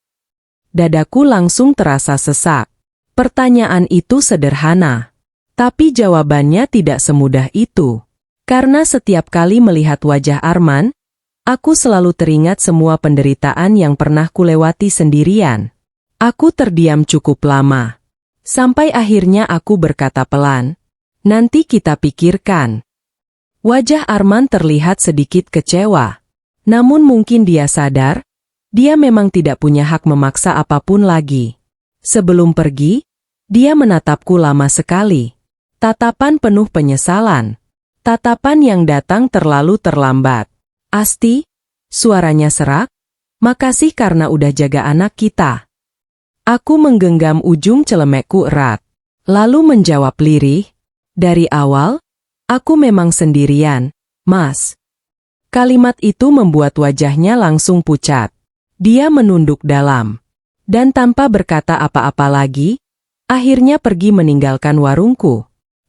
Dadaku langsung terasa sesak. Pertanyaan itu sederhana. Tapi jawabannya tidak semudah itu. Karena setiap kali melihat wajah Arman, aku selalu teringat semua penderitaan yang pernah kulewati sendirian. Aku terdiam cukup lama. Sampai akhirnya aku berkata pelan, "Nanti kita pikirkan." Wajah Arman terlihat sedikit kecewa. Namun mungkin dia sadar, dia memang tidak punya hak memaksa apapun lagi. Sebelum pergi, dia menatapku lama sekali. Tatapan penuh penyesalan. Tatapan yang datang terlalu terlambat. "Asti," suaranya serak, "makasih karena udah jaga anak kita." Aku menggenggam ujung celemekku erat. Lalu menjawab lirih, "Dari awal, aku memang sendirian, Mas." Kalimat itu membuat wajahnya langsung pucat. Dia menunduk dalam. Dan tanpa berkata apa-apa lagi, akhirnya pergi meninggalkan warungku.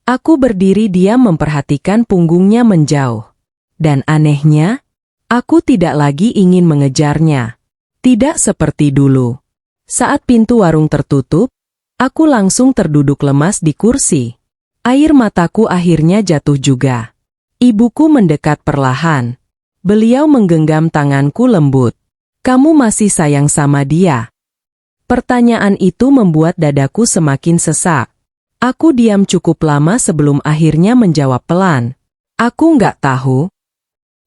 Aku berdiri diam memperhatikan punggungnya menjauh. Dan anehnya, aku tidak lagi ingin mengejarnya. Tidak seperti dulu. Saat pintu warung tertutup, aku langsung terduduk lemas di kursi. Air mataku akhirnya jatuh juga. Ibuku mendekat perlahan. Beliau menggenggam tanganku lembut. "Kamu masih sayang sama dia?" Pertanyaan itu membuat dadaku semakin sesak. Aku diam cukup lama sebelum akhirnya menjawab pelan. "Aku nggak tahu."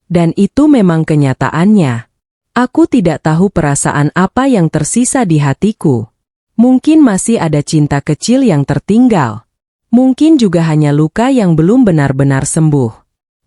Dan itu memang kenyataannya. Aku tidak tahu perasaan apa yang tersisa di hatiku. Mungkin masih ada cinta kecil yang tertinggal. Mungkin juga hanya luka yang belum benar-benar sembuh.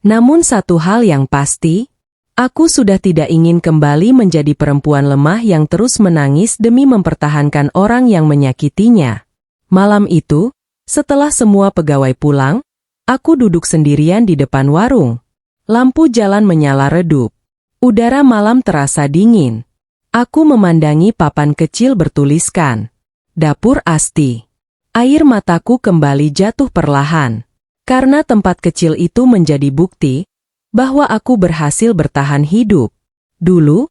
Namun satu hal yang pasti, aku sudah tidak ingin kembali menjadi perempuan lemah yang terus menangis demi mempertahankan orang yang menyakitinya. Malam itu, setelah semua pegawai pulang, aku duduk sendirian di depan warung. Lampu jalan menyala redup. Udara malam terasa dingin. Aku memandangi papan kecil bertuliskan, "Dapur Asti." Air mataku kembali jatuh perlahan. Karena tempat kecil itu menjadi bukti bahwa aku berhasil bertahan hidup. Dulu,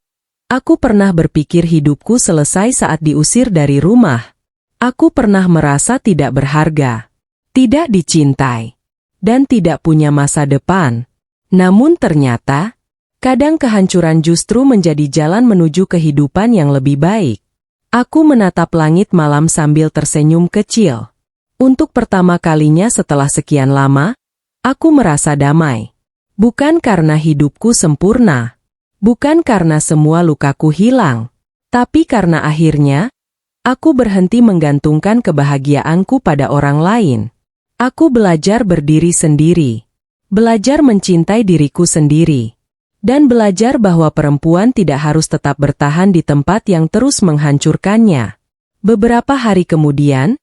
aku pernah berpikir hidupku selesai saat diusir dari rumah. Aku pernah merasa tidak berharga, tidak dicintai, dan tidak punya masa depan. Namun ternyata, kadang kehancuran justru menjadi jalan menuju kehidupan yang lebih baik. Aku menatap langit malam sambil tersenyum kecil. Untuk pertama kalinya setelah sekian lama, aku merasa damai. Bukan karena hidupku sempurna, bukan karena semua lukaku hilang, tapi karena akhirnya, aku berhenti menggantungkan kebahagiaanku pada orang lain. Aku belajar berdiri sendiri, belajar mencintai diriku sendiri, dan belajar bahwa perempuan tidak harus tetap bertahan di tempat yang terus menghancurkannya. Beberapa hari kemudian,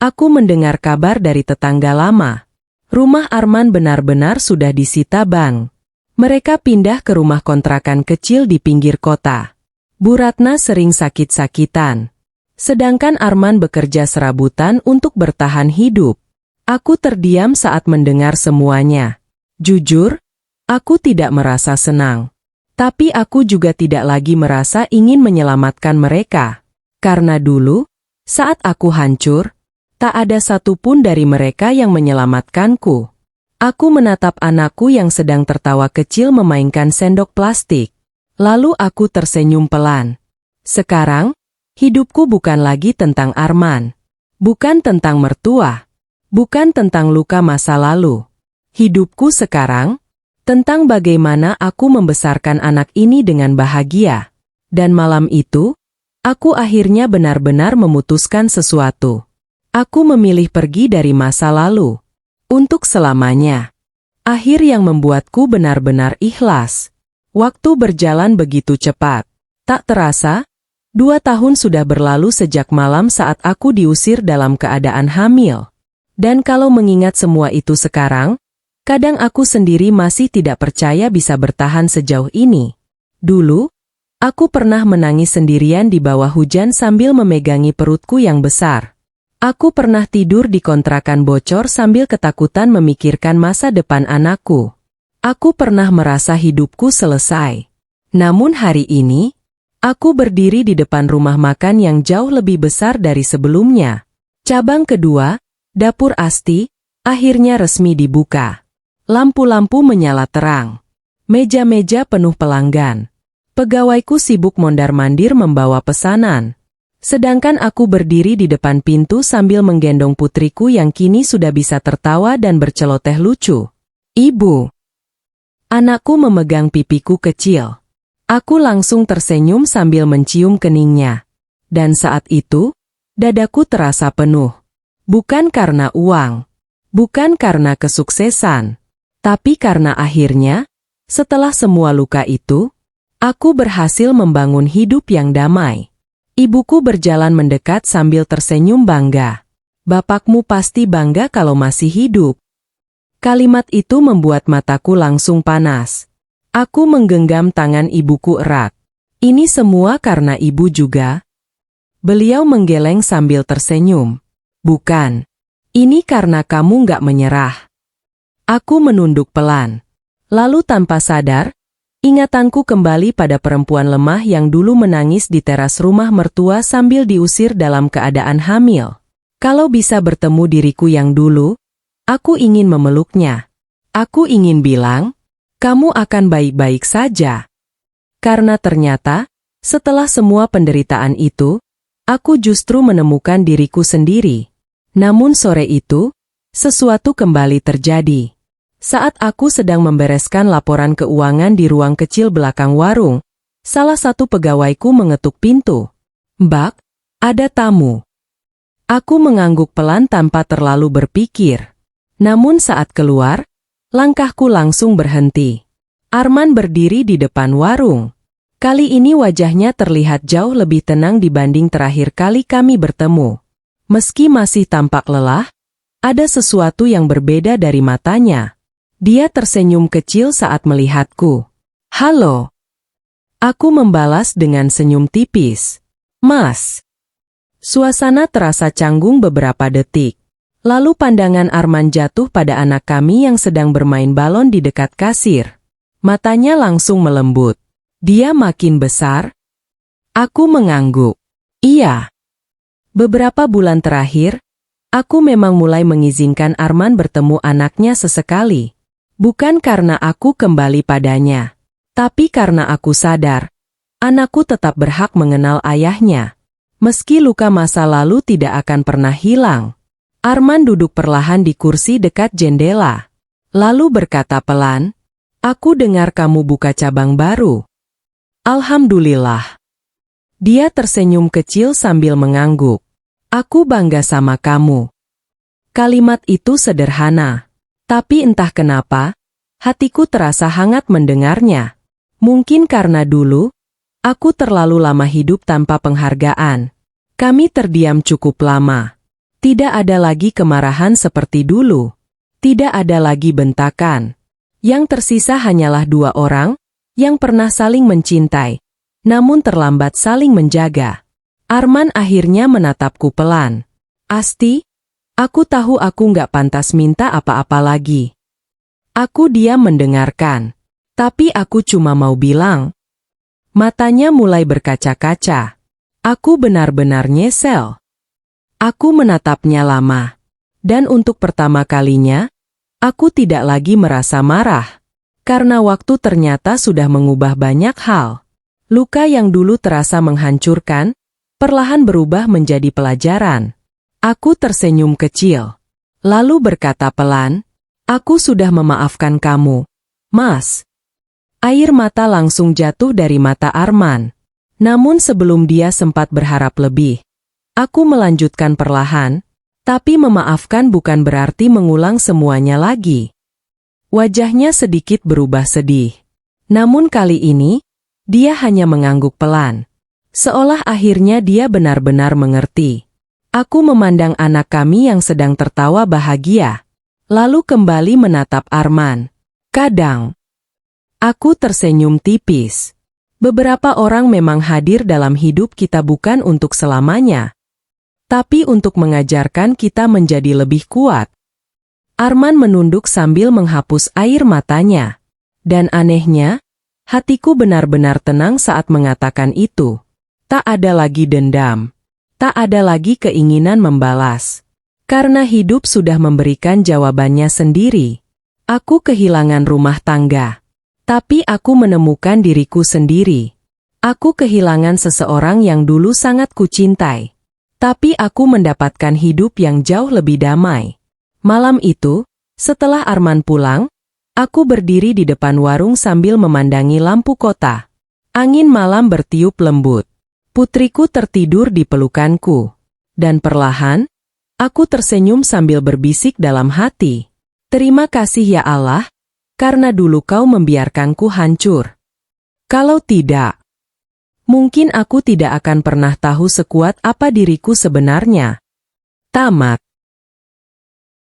aku mendengar kabar dari tetangga lama. Rumah Arman benar-benar sudah disita bank. Mereka pindah ke rumah kontrakan kecil di pinggir kota. Bu Ratna sering sakit-sakitan. Sedangkan Arman bekerja serabutan untuk bertahan hidup. Aku terdiam saat mendengar semuanya. Jujur, aku tidak merasa senang. Tapi aku juga tidak lagi merasa ingin menyelamatkan mereka. Karena dulu, saat aku hancur, tak ada satupun dari mereka yang menyelamatkanku. Aku menatap anakku yang sedang tertawa kecil memainkan sendok plastik. Lalu aku tersenyum pelan. Sekarang, hidupku bukan lagi tentang Arman. Bukan tentang mertua. Bukan tentang luka masa lalu. Hidupku sekarang, tentang bagaimana aku membesarkan anak ini dengan bahagia. Dan malam itu, aku akhirnya benar-benar memutuskan sesuatu. Aku memilih pergi dari masa lalu. Untuk selamanya. Akhir yang membuatku benar-benar ikhlas. Waktu berjalan begitu cepat. Tak terasa, 2 tahun sudah berlalu sejak malam saat aku diusir dalam keadaan hamil. Dan kalau mengingat semua itu sekarang, Kadang aku sendiri masih tidak percaya bisa bertahan sejauh ini. Dulu, aku pernah menangis sendirian di bawah hujan sambil memegangi perutku yang besar. Aku pernah tidur di kontrakan bocor sambil ketakutan memikirkan masa depan anakku. Aku pernah merasa hidupku selesai. Namun hari ini, aku berdiri di depan rumah makan yang jauh lebih besar dari sebelumnya. Cabang kedua, dapur Asti, akhirnya resmi dibuka. Lampu-lampu menyala terang. Meja-meja penuh pelanggan. Pegawaiku sibuk mondar-mandir membawa pesanan. Sedangkan aku berdiri di depan pintu sambil menggendong putriku yang kini sudah bisa tertawa dan berceloteh lucu. Ibu. Anakku memegang pipiku kecil. Aku langsung tersenyum sambil mencium keningnya. Dan saat itu, dadaku terasa penuh. Bukan karena uang. Bukan karena kesuksesan. Tapi karena akhirnya, setelah semua luka itu, aku berhasil membangun hidup yang damai. Ibuku berjalan mendekat sambil tersenyum bangga. Bapakmu pasti bangga kalau masih hidup. Kalimat itu membuat mataku langsung panas. Aku menggenggam tangan ibuku erat. Ini semua karena ibu juga. Beliau menggeleng sambil tersenyum. Bukan. Ini karena kamu nggak menyerah. Aku menunduk pelan. Lalu tanpa sadar, ingatanku kembali pada perempuan lemah yang dulu menangis di teras rumah mertua sambil diusir dalam keadaan hamil. Kalau bisa bertemu diriku yang dulu, aku ingin memeluknya. Aku ingin bilang, kamu akan baik-baik saja. Karena ternyata, setelah semua penderitaan itu, aku justru menemukan diriku sendiri. Namun sore itu, sesuatu kembali terjadi. Saat aku sedang membereskan laporan keuangan di ruang kecil belakang warung, salah satu pegawaiku mengetuk pintu. Mbak, ada tamu. Aku mengangguk pelan tanpa terlalu berpikir. Namun saat keluar, langkahku langsung berhenti. Arman berdiri di depan warung. Kali ini wajahnya terlihat jauh lebih tenang dibanding terakhir kali kami bertemu. Meski masih tampak lelah, ada sesuatu yang berbeda dari matanya. Dia tersenyum kecil saat melihatku. Halo. Aku membalas dengan senyum tipis. Mas. Suasana terasa canggung beberapa detik. Lalu pandangan Arman jatuh pada anak kami yang sedang bermain balon di dekat kasir. Matanya langsung melembut. Dia makin besar. Aku mengangguk. Iya. Beberapa bulan terakhir, aku memang mulai mengizinkan Arman bertemu anaknya sesekali. Bukan karena aku kembali padanya, tapi karena aku sadar, anakku tetap berhak mengenal ayahnya. Meski luka masa lalu tidak akan pernah hilang. Arman duduk perlahan di kursi dekat jendela. Lalu berkata pelan, aku dengar kamu buka cabang baru. Alhamdulillah. Dia tersenyum kecil sambil mengangguk. Aku bangga sama kamu. Kalimat itu sederhana. Tapi entah kenapa, hatiku terasa hangat mendengarnya. Mungkin karena dulu, aku terlalu lama hidup tanpa penghargaan. Kami terdiam cukup lama. Tidak ada lagi kemarahan seperti dulu. Tidak ada lagi bentakan. Yang tersisa hanyalah dua orang, yang pernah saling mencintai, namun terlambat saling menjaga. Arman akhirnya menatapku pelan. Asti, aku tahu aku nggak pantas minta apa-apa lagi. Aku diam mendengarkan. Tapi aku cuma mau bilang. Matanya mulai berkaca-kaca. Aku benar-benar nyesel. Aku menatapnya lama. Dan untuk pertama kalinya, aku tidak lagi merasa marah. Karena waktu ternyata sudah mengubah banyak hal. Luka yang dulu terasa menghancurkan, perlahan berubah menjadi pelajaran. Aku tersenyum kecil. Lalu berkata pelan, aku sudah memaafkan kamu, Mas. Air mata langsung jatuh dari mata Arman. Namun sebelum dia sempat berharap lebih, aku melanjutkan perlahan, tapi memaafkan bukan berarti mengulang semuanya lagi. Wajahnya sedikit berubah sedih. Namun kali ini, dia hanya mengangguk pelan. Seolah akhirnya dia benar-benar mengerti. Aku memandang anak kami yang sedang tertawa bahagia. lalu kembali menatap Arman. Kadang, aku tersenyum tipis. Beberapa orang memang hadir dalam hidup kita bukan untuk selamanya, tapi untuk mengajarkan kita menjadi lebih kuat. Arman menunduk sambil menghapus air matanya. Dan anehnya, hatiku benar-benar tenang saat mengatakan itu. Tak ada lagi dendam. Tak ada lagi keinginan membalas. Karena hidup sudah memberikan jawabannya sendiri. Aku kehilangan rumah tangga. Tapi aku menemukan diriku sendiri. Aku kehilangan seseorang yang dulu sangat kucintai. Tapi aku mendapatkan hidup yang jauh lebih damai. Malam itu, setelah Arman pulang, aku berdiri di depan warung sambil memandangi lampu kota. Angin malam bertiup lembut. Putriku tertidur di pelukanku. Dan perlahan, aku tersenyum sambil berbisik dalam hati. Terima kasih ya Allah, karena dulu kau membiarkanku hancur. Kalau tidak, mungkin aku tidak akan pernah tahu sekuat apa diriku sebenarnya. Tamat.